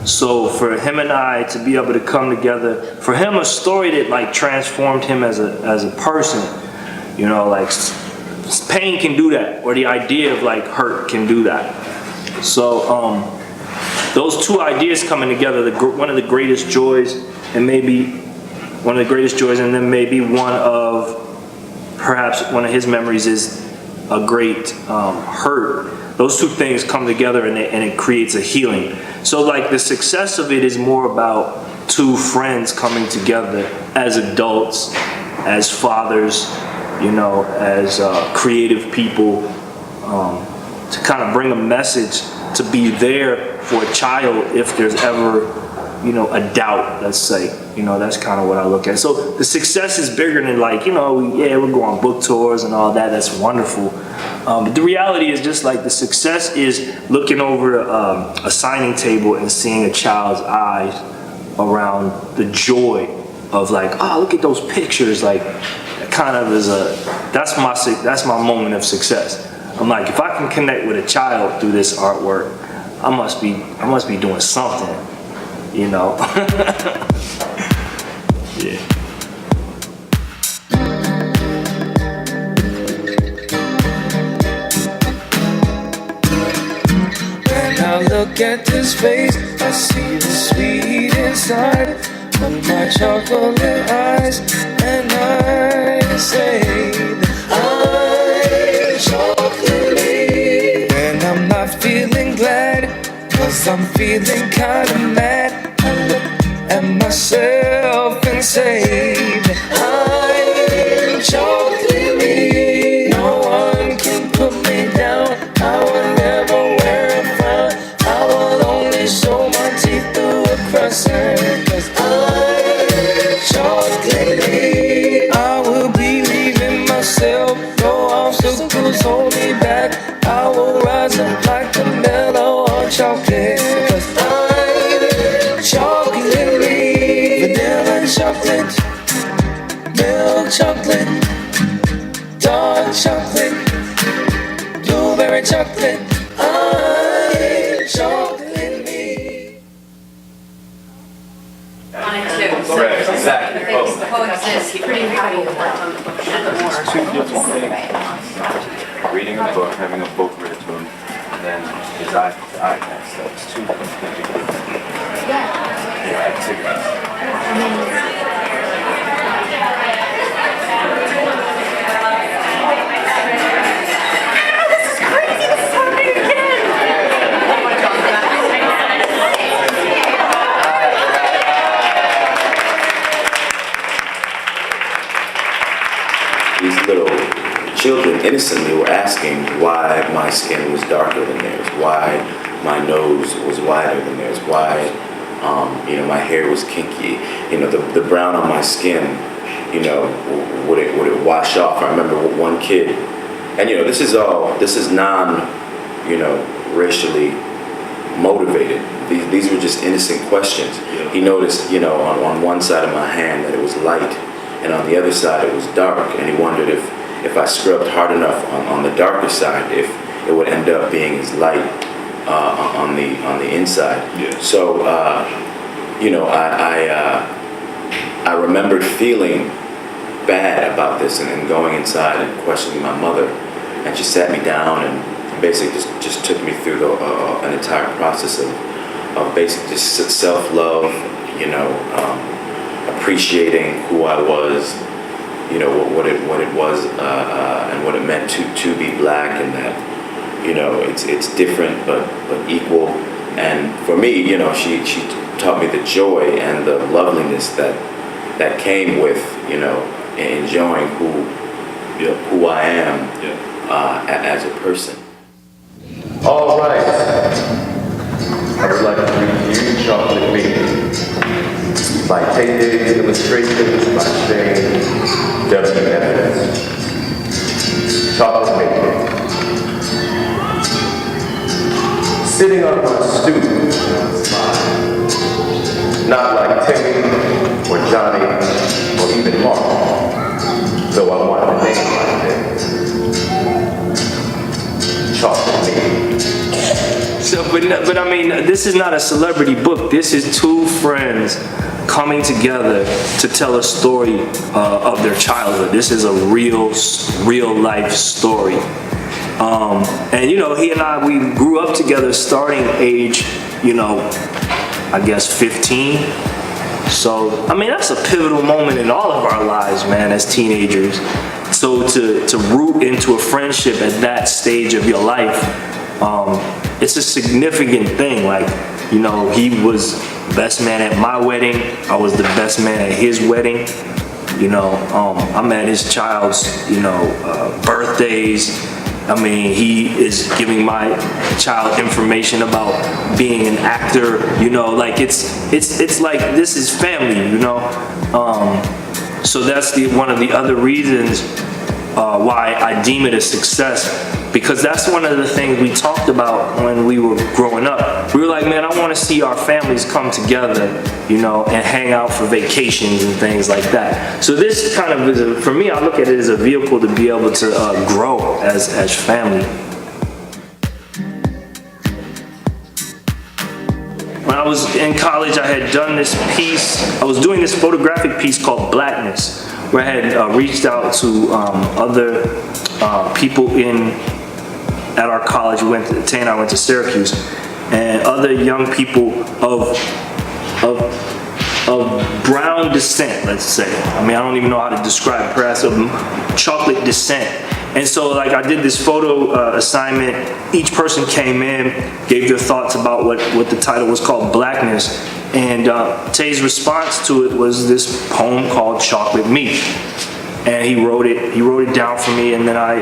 So for him and I to be able to come together, for him a story that like transformed him as a person, you know, like pain can do that, or the idea of like hurt can do that. So those two ideas coming together, one of the greatest joys, and maybe one of the greatest joys, and then maybe perhaps one of his memories is a great hurt. Those two things come together and it creates a healing. So like the success of it is more about two friends coming together as adults, as fathers, you know, as creative people, to kind of bring a message, to be there for a child if there's ever, you know, a doubt, let's say. You know, that's kind of what I look at. So the success is bigger than like, you know, we're going on book tours and all that. That's wonderful. But the reality is just like the success is looking over a signing table and seeing a child's eyes around the joy of like, oh, look at those pictures. Like, that kind of is that's my moment of success. I'm like, if I can connect with a child through this artwork, I must be doing something, you know. Yeah. When I look at this face, I see the sweet inside of my chocolate eyes, and I say that I'm chocolate. When I'm not feeling glad, 'cause I'm feeling kinda mad, I look at myself and say that I'm chocolate. No one can put me down. I will never wear a frown. I will only show my teeth through a crescent, 'cause I'm chocolate. I will be leaving myself. No obstacles hold me back. I will rise up like the mellow or chocolate, 'cause I'm chocolate. Vanilla chocolate, milk chocolate, dark chocolate, blueberry chocolate. I'm chocolate me. Right, exactly. Coexist pretty happy with that. Two different things. Reading a book, having a book read to him, and then his iPad stuff. It's two different activities. These little children innocently were asking why my skin was darker than theirs, why my nose was wider than theirs, why my hair was kinky. The brown on my skin, would it wash off? I remember one kid, and this is non, racially motivated. These were just innocent questions. He noticed, on one side of my hand that it was light, and on the other side it was dark, and he wondered if I scrubbed hard enough on the darker side, if it would end up being as light on the inside. Yeah. So I remembered feeling bad about this and going inside and questioning my mother, and she sat me down and basically just took me through an entire process of basically just self-love, appreciating who I was, what it was and what it meant to be black, and that it's different but equal. And for me, she taught me the joy and the loveliness that came with enjoying who I am as a person. All right. I would like to read you Chocolate Me by Taye Diggs, illustrations by Shane Evans. Chocolate Me. Sitting on my stoop, not like Timmy or Johnny or even Mark, though I want a name like this. Chocolate Me. So, but I mean, this is not a celebrity book. This is two friends coming together to tell a story of their childhood. This is a real life story. And he and I, we grew up together starting age, I guess 15. So, I mean, that's a pivotal moment in all of our lives, man, as teenagers. So to root into a friendship at that stage of your life, it's a significant thing. Like, he was best man at my wedding. I was the best man at his wedding. I'm at his child's, birthdays. I mean, he is giving my child information about being an actor. Like it's like this is family. So that's one of the other reasons why I deem it a success, because that's one of the things we talked about when we were growing up. We were like, man, I want to see our families come together, and hang out for vacations and things like that. So this kind of is, for me, I look at it as a vehicle to be able to grow as family. When I was in college, I had done this piece. I was doing this photographic piece called Blackness, where I had reached out to other people at our college. Taye and I went to Syracuse, and other young people of brown descent, let's say. I mean, I don't even know how to describe, perhaps of chocolate descent. And so, like, I did this photo assignment. Each person came in, gave their thoughts about what the title was called, Blackness. And Taye's response to it was this poem called Chocolate Me. And he wrote it down for me, and then I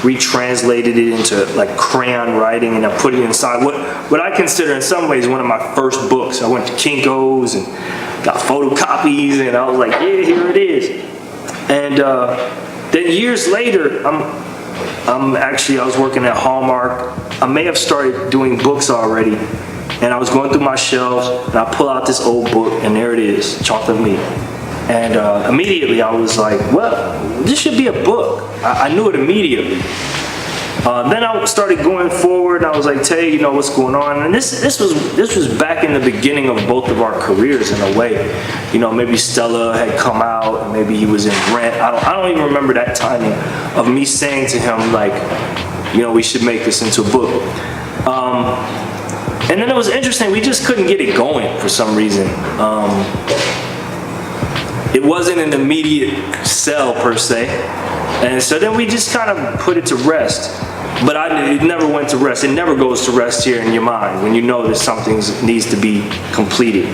retranslated it into like crayon writing, and I put it inside what I consider in some ways one of my first books. I went to Kinko's and got photocopies, and I was like, yeah, here it is. And then years later, I was working at Hallmark. I may have started doing books already, and I was going through my shelves, and I pull out this old book, and there it is, Chocolate Me. And immediately I was like, well, this should be a book. I knew it immediately. Then I started going forward, and I was like, Taye, what's going on? And this was back in the beginning of both of our careers in a way. Maybe Stella had come out, and maybe he was in Rent. I don't even remember that timing of me saying to him, like, we should make this into a book. And then it was interesting, we just couldn't get it going for some reason. It wasn't an immediate sell per se. And so then we just kind of put it to rest. But it never went to rest. It never goes to rest here in your mind when you know that something needs to be completed.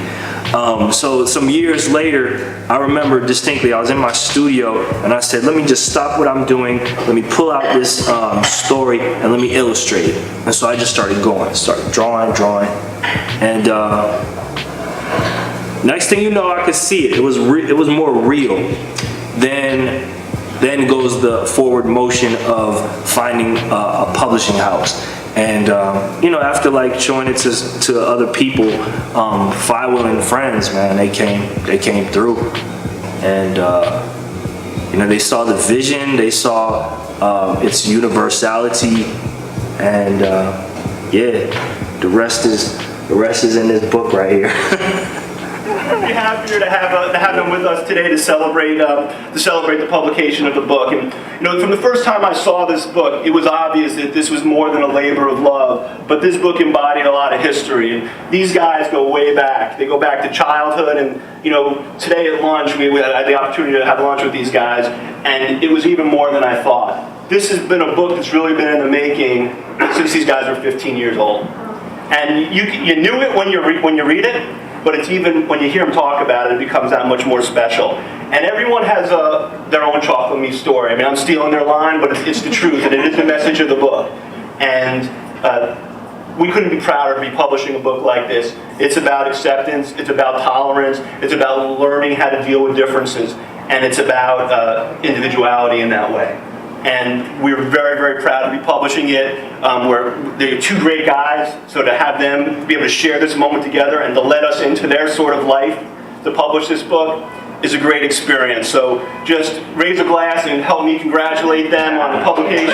So some years later, I remember distinctly, I was in my studio and I said, let me just stop what I'm doing. Let me pull out this story and let me illustrate it. And so I just started drawing. And next thing you know, I could see it. It was more real. Then goes the forward motion of finding a publishing house. And after like showing it to other people, Firewall and friends, man, they came through. and they saw the vision, they saw its universality, and the rest is in this book right here. We're happier to have them with us today to celebrate the publication of the book. And from the first time I saw this book, it was obvious that this was more than a labor of love. But this book embodied a lot of history, and these guys go way back. They go back to childhood, and today at lunch we had the opportunity to have lunch with these guys, and it was even more than I thought. This has been a book that's really been in the making since these guys were 15 years old, and you knew it when you read it. But it's even when you hear them talk about it, it becomes that much more special. And everyone has their own chocolate me story. I mean, I'm stealing their line, but it's the truth, and it is the message of the book. And we couldn't be prouder to be publishing a book like this. It's about acceptance, it's about tolerance, it's about learning how to deal with differences, and it's about individuality in that way. And we're very, very proud to be publishing it. They're two great guys, so to have them be able to share this moment together and to let us into their sort of life to publish this book is a great experience. So just raise a glass and help me congratulate them on the publication.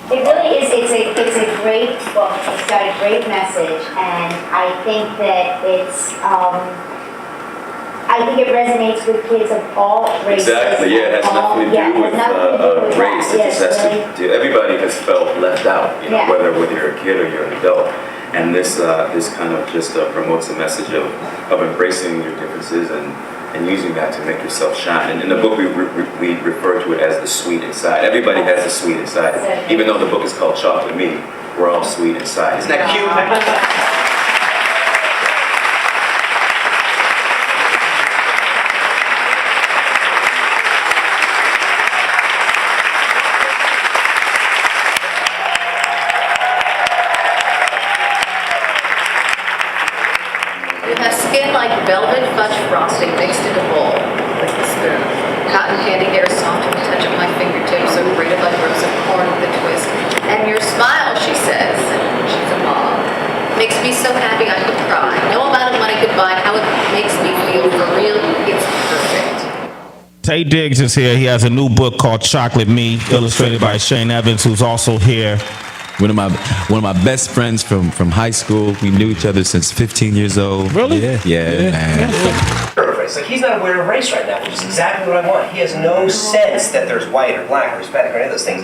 It really is, it's a great book, it's got a great message, and I think that I think it resonates with kids of all races. Exactly, yeah, it has nothing to do with race, it just has to do, everybody has felt left out, whether you're a kid or you're an adult, and this kind of just promotes a message of embracing your differences and using that to make yourself shine. And in the book, we refer to it as the sweet inside. Everybody has the sweet inside. Even though the book is called Chocolate Me, we're all sweet inside. Isn't that cute? Velvet fudge frosting mixed in a bowl with a spoon. Cotton candy hair soft with a touch of my fingertips, so grated like rows of corn with a twist. And your smile, she says, she's a mom, makes me so happy I could cry. No amount of money could buy how it makes me feel. For real, it's perfect. Taye Diggs is here. He has a new book called Chocolate Me, illustrated by Shane Evans, who's also here. One of my best friends from high school. We knew each other since 15 years old. Really? Yeah, man. It's like he's not aware of race right now, which is exactly what I want. He has no sense that there's white or black or Hispanic or any of those things.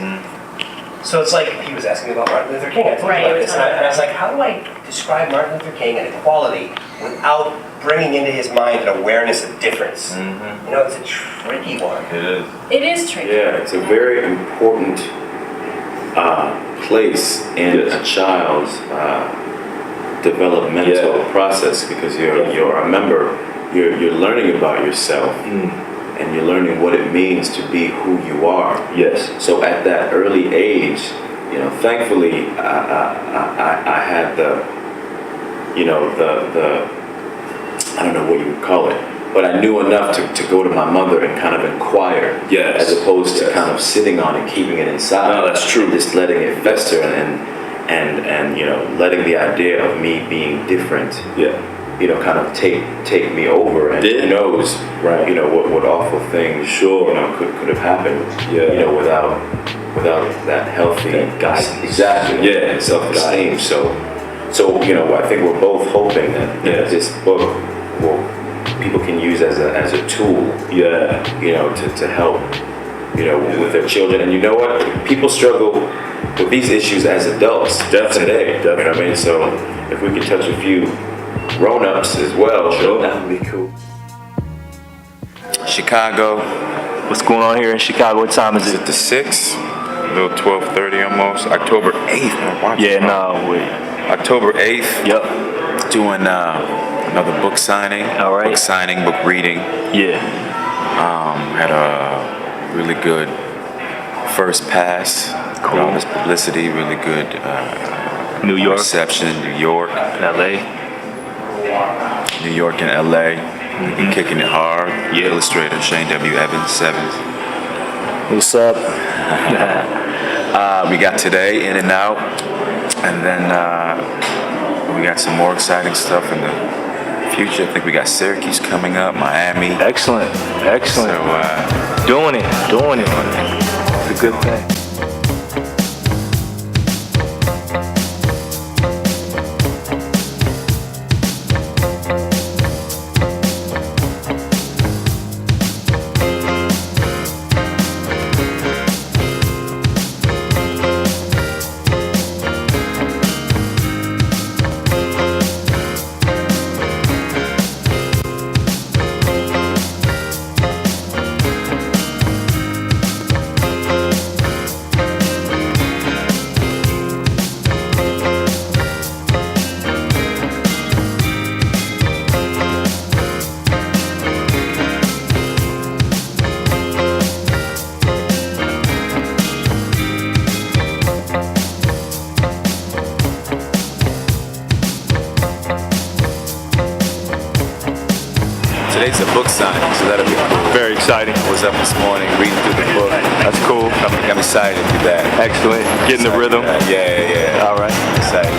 So it's like, he was asking me about Martin Luther King. I told him about this, and I was like, how do I describe Martin Luther King and equality without bringing into his mind an awareness of difference? It's a tricky one. It is. It is tricky. Yeah, it's a very important place in a child's developmental process, because you're learning about yourself and you're learning what it means to be who you are. Yes. So at that early age, thankfully I had the I don't know what you would call it, but I knew enough to go to my mother and kind of inquire, as opposed to kind of sitting on it, keeping it inside. No, that's true. Just letting it fester and letting the idea of me being different, kind of take me over, and who knows, what awful things, could have happened, without that healthy guidance. Exactly. Yeah, self-esteem. So I think we're both hoping that this book people can use as a tool, to help, with their children. And you know what? People struggle with these issues as adults today. You know what I mean? So if we could touch a few grown-ups as well, that would be cool. Chicago. What's going on here in Chicago? What time is it? The 6th, a little 12:30 almost. October 8th. Yeah, no, wait. October 8th. Yep. Doing another book signing. All right. Book signing, book reading. Yeah. Had a really good first pass. Cool. All this publicity, really good New York. reception in New York. LA. New York and LA. Kicking it hard. Illustrator Shane W. Evans, 7th. What's up? We got today, In and Out, and then we got some more exciting stuff in the future. I think we got Syracuse coming up, Miami. Excellent. So, doing it. It's a good thing. Today's a book signing, so that'll be cool. Very exciting. I was up this morning reading through the book. That's cool. I'm excited to do that. Excellent. Getting the rhythm. Yeah. All right. Excited.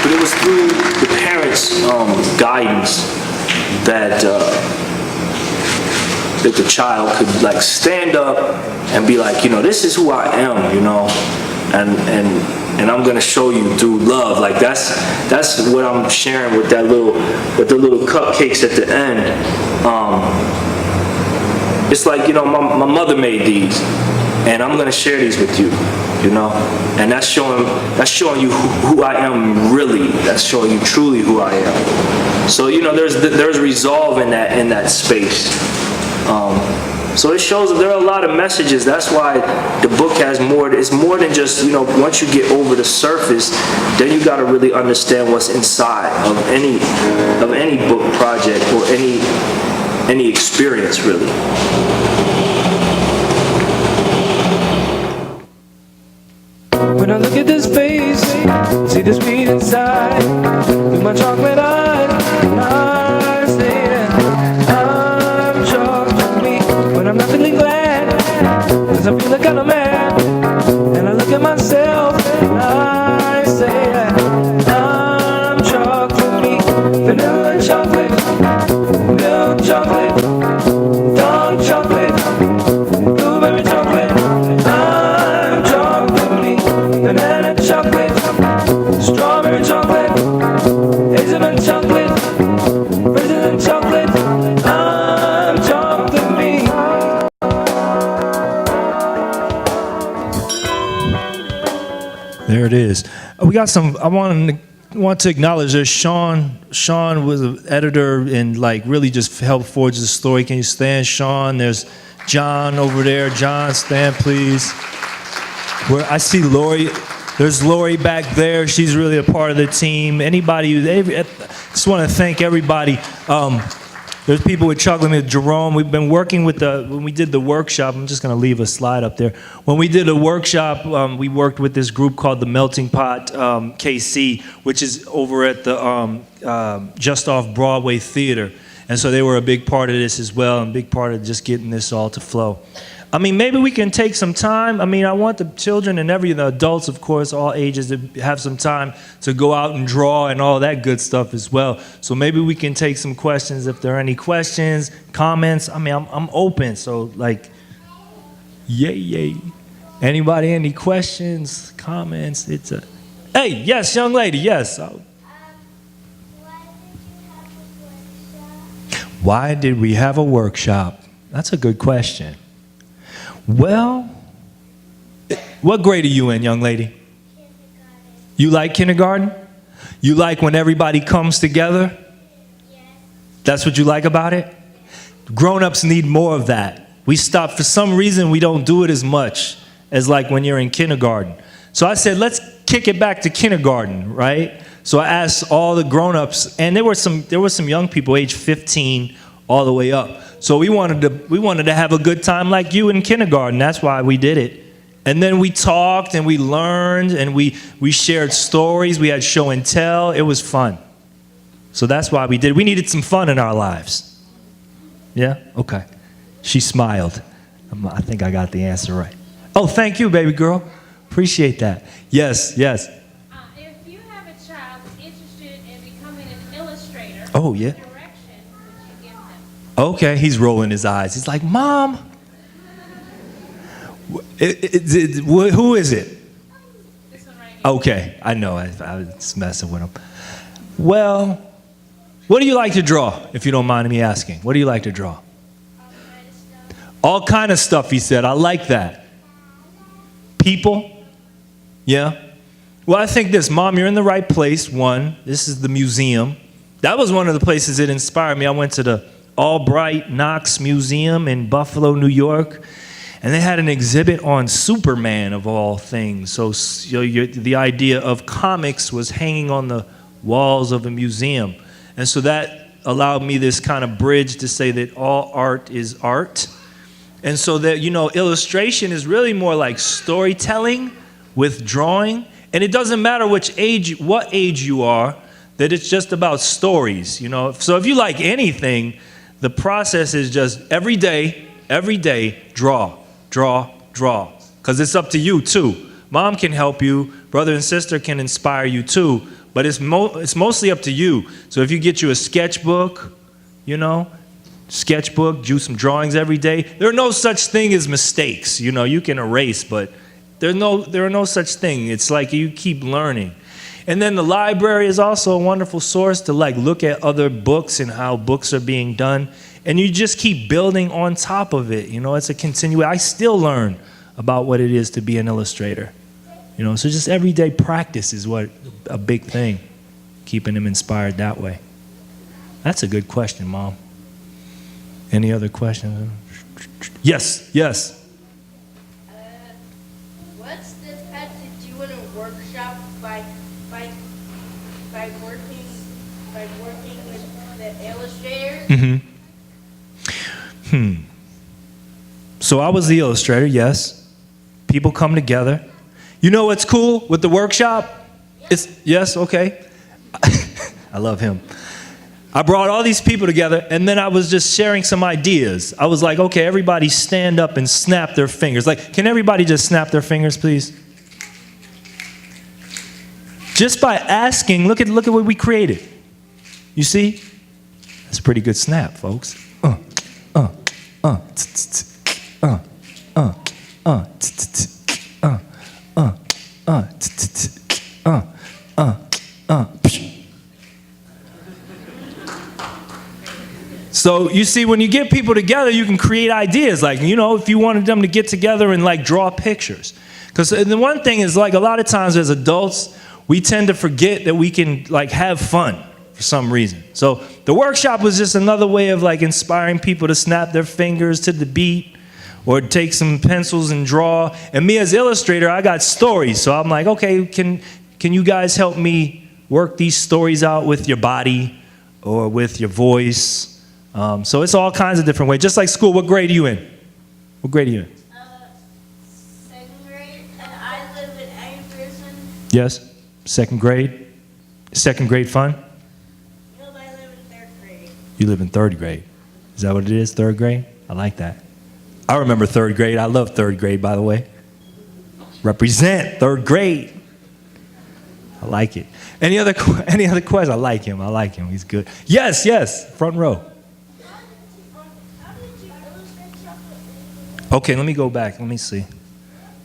But it was through the parents' guidance that that the child could like stand up and be like, this is who I am, and I'm gonna show you through love. Like that's what I'm sharing with the little cupcakes at the end. It's like, my mother made these, and I'm gonna share these with you, and that's showing you who I am really. That's showing you truly who I am. So there's resolve in that space. So it shows that there are a lot of messages. That's why the book has more. It's more than just, once you get over the surface, then you got to really understand what's inside of any book project or any experience, really. When I look at this face, see the sweet inside. With my chocolate eyes, I say that I'm chocolate me. When I'm not feeling glad, 'cause I'm feeling kinda mad. And I look at myself, and I say that I'm chocolate me. Vanilla chocolate, milk chocolate, dark chocolate, blueberry chocolate. I'm chocolate me. Banana chocolate, strawberry chocolate, hazelnut got some. I want to acknowledge there's Sean. Sean was an editor and like really just helped forge the story. Can you stand, Sean? There's John over there. John, stand, please. Where I see Lori. There's Lori back there. She's really a part of the team. Anybody, just want to thank everybody. There's people with Chocolate with Jerome. We've been working with when we did the workshop, I'm just going to leave a slide up there. When we did a workshop, we worked with this group called the Melting Pot KC, which is over at the just off Broadway Theater. And so they were a big part of this as well, and a big part of just getting this all to flow. I mean, maybe we can take some time. I mean, I want the children and the adults, of course, all ages, to have some time to go out and draw and all that good stuff as well. So maybe we can take some questions if there are any questions, comments. I mean, I'm open. So, like, yay. Anybody, any questions, comments? Hey, yes, young lady, yes. Why did we have a workshop? That's a good question. Well, what grade are you in, young lady? You like kindergarten? You like when everybody comes together? That's what you like about it? Grown-ups need more of that. We stop, for some reason, we don't do it as much as like when you're in kindergarten. So I said, let's kick it back to kindergarten, right? So I asked all the grown-ups, and there were some young people, age 15 all the way up. So we wanted to have a good time like you in kindergarten. That's why we did it. And then we talked and we learned and we shared stories. We had show and tell. It was fun. So that's why we did it. We needed some fun in our lives. Yeah? Okay. She smiled. I think I got the answer right. Oh, thank you, baby girl. Appreciate that. Yes. If you have a child interested in becoming an illustrator, oh, yeah. Okay, he's rolling his eyes. He's like, Mom, who is it? This one right here. Okay, I know. I was messing with him. Well, what do you like to draw, if you don't mind me asking? What do you like to draw? All kind of stuff, he said. I like that. People? Yeah? Well, I think this, Mom, you're in the right place. One, this is the museum. That was one of the places that inspired me. I went to the Albright Knox Museum in Buffalo, New York, and they had an exhibit on Superman, of all things. So the idea of comics was hanging on the walls of a museum. And so that allowed me this kind of bridge to say that all art is art. And so that, illustration is really more like storytelling with drawing. And it doesn't matter what age you are, that it's just about stories, So if you like anything, the process is just every day, draw. Because it's up to you, too. Mom can help you. Brother and sister can inspire you, too. But it's mostly up to you. So if you get you a sketchbook, do some drawings every day. There are no such thing as mistakes. You can erase, but there are no such thing. It's like you keep learning. And then the library is also a wonderful source to look at other books and how books are being done. And you just keep building on top of it. It's a continuation. I still learn about what it is to be an illustrator. So just everyday practice is what a big thing, keeping them inspired that way. That's a good question, Mom. Any other questions? Yes. What's the path to do in a workshop by working with the illustrators? So I was the illustrator, yes. People come together. You know what's cool with the workshop? Yes, okay. I love him. I brought all these people together, and then I was just sharing some ideas. I was like, okay, everybody stand up and snap their fingers. Can everybody just snap their fingers, please? Just by asking, look at what we created. You see? That's a pretty good snap, folks. So you see, when you get people together, you can create ideas. If you wanted them to get together and draw pictures. Because the one thing is, a lot of times as adults, we tend to forget that we can like have fun for some reason. So the workshop was just another way of like inspiring people to snap their fingers to the beat or take some pencils and draw. And me as illustrator, I got stories. So I'm like, okay, can you guys help me work these stories out with your body or with your voice? So it's all kinds of different ways. Just like school, what grade are you in? What grade are you in? Second grade, and I live in Anderson. Yes, second grade. Second grade fun? No, I live in third grade. You live in third grade. Is that what it is, third grade? I like that. I remember third grade. I love third grade, by the way. Represent third grade. I like it. Any other questions? I like him. He's good. Yes, front row. Okay, let me go back. Let me see.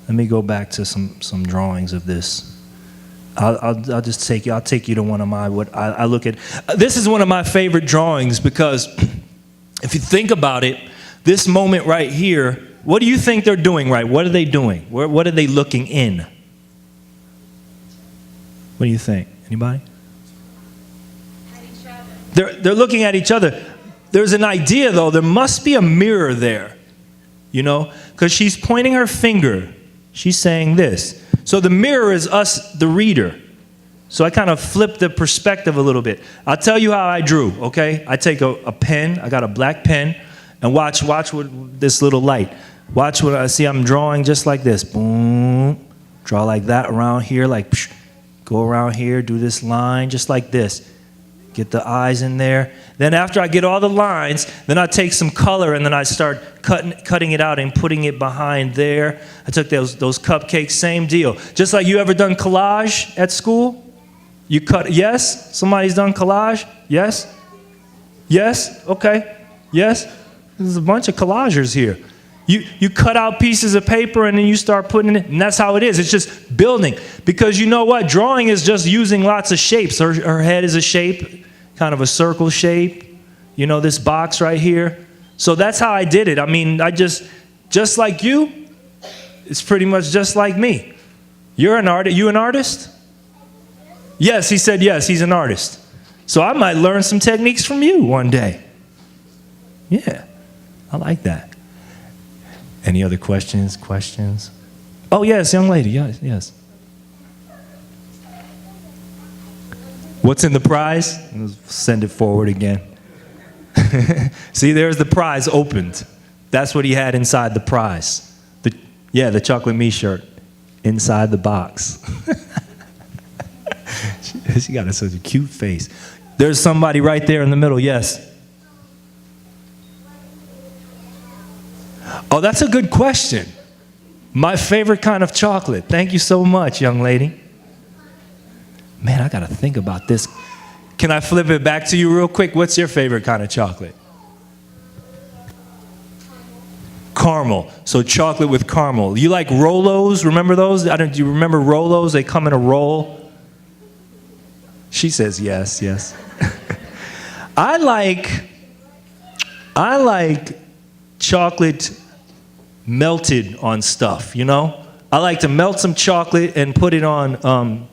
Let me go back to some drawings of this. I'll just take you. I'll take you to one of my what I look at. This is one of my favorite drawings because if you think about it, this moment right here. What do you think they're doing right? What are they doing? What are they looking in? What do you think? Anybody? At each other. They're looking at each other. There's an idea though. There must be a mirror there. You know, because she's pointing her finger. She's saying this. So the mirror is us, the reader. So I kind of flip the perspective a little bit. I'll tell you how I drew, okay? I take a pen. I got a black pen. And watch with this little light. Watch what I see. I'm drawing just like this. Boom. Draw like that around here. Like, psh, go around here. Do this line just like this. Get the eyes in there. Then after I get all the lines, then I take some color and then I start cutting it out and putting it behind there. I took those cupcakes, same deal. Just like you ever done collage at school? You cut, yes? Somebody's done collage? Yes? Yes? Okay. Yes? There's a bunch of collagers here. You cut out pieces of paper and then you start putting it, and that's how it is. It's just building. Because you know what? Drawing is just using lots of shapes. Her head is a shape, kind of a circle shape. You know, this box right here. So that's how I did it. I mean, I just like you, it's pretty much just like me. You're an artist. You an artist? Yes, he said yes, he's an artist. So I might learn some techniques from you one day. Yeah, I like that. Any other questions? Oh, yes, young lady. Yes. What's in the prize? Send it forward again. See, there's the prize opened. That's what he had inside the prize. The chocolate me shirt inside the box. She got such a cute face. There's somebody right there in the middle. Yes. Oh, that's a good question. My favorite kind of chocolate. Thank you so much, young lady. Man, I got to think about this. Can I flip it back to you real quick? What's your favorite kind of chocolate? Caramel. So chocolate with caramel. You like Rolos? Remember those? Do you remember Rolos? They come in a roll. She says yes. I like chocolate melted on stuff, you know? I like to melt some chocolate and put it on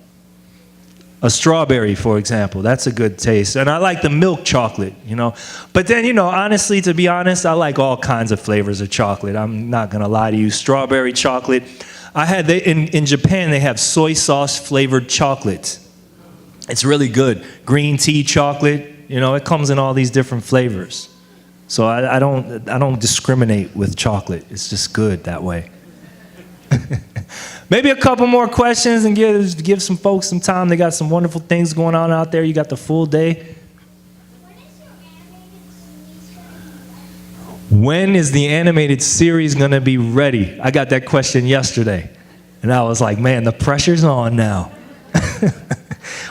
a strawberry, for example. That's a good taste. And I like the milk chocolate, you know? But then, you know, honestly, to be honest, I like all kinds of flavors of chocolate. I'm not going to lie to you. Strawberry chocolate. In Japan, they have soy sauce flavored chocolate. It's really good. Green tea chocolate, you know, it comes in all these different flavors. So I don't discriminate with chocolate. It's just good that way. Maybe a couple more questions and give some folks some time. They got some wonderful things going on out there. You got the full day. When is the animated series going to be ready? I got that question yesterday. And I was like, man, the pressure's on now.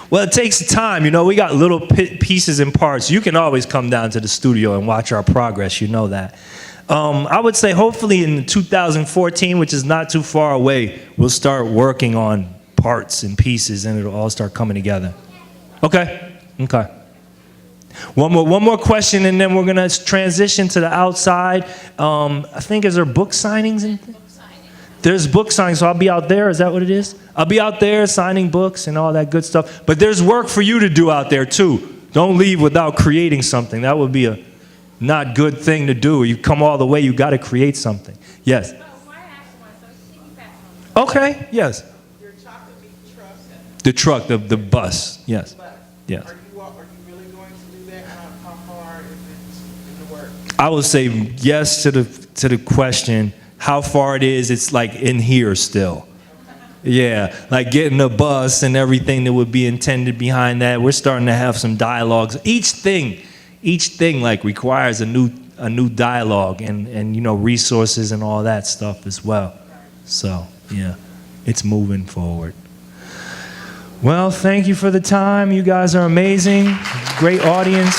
Well, it takes time. You know, we got little pieces and parts. You can always come down to the studio and watch our progress. You know that. I would say hopefully in 2014, which is not too far away, we'll start working on parts and pieces and it'll all start coming together. Okay. One more question and then we're going to transition to the outside. I think, is there book signings? there's book signing, so I'll be out there. Is that what it is? I'll be out there signing books and all that good stuff. But there's work for you to do out there, too. Don't leave without creating something. That would be a not good thing to do. You come all the way, you got to create something. Yes. Okay, yes. Your chocolate meat truck. The truck, the bus, yes. Yes. Are you really going to do that? How far is it in the work? I would say yes to the question, how far it is, it's like in here still. Yeah, like getting a bus and everything that would be intended behind that. We're starting to have some dialogues. Each thing like requires a new dialogue and you know, resources and all that stuff as well. So, yeah, it's moving forward. Well, thank you for the time. You guys are amazing. Great audience.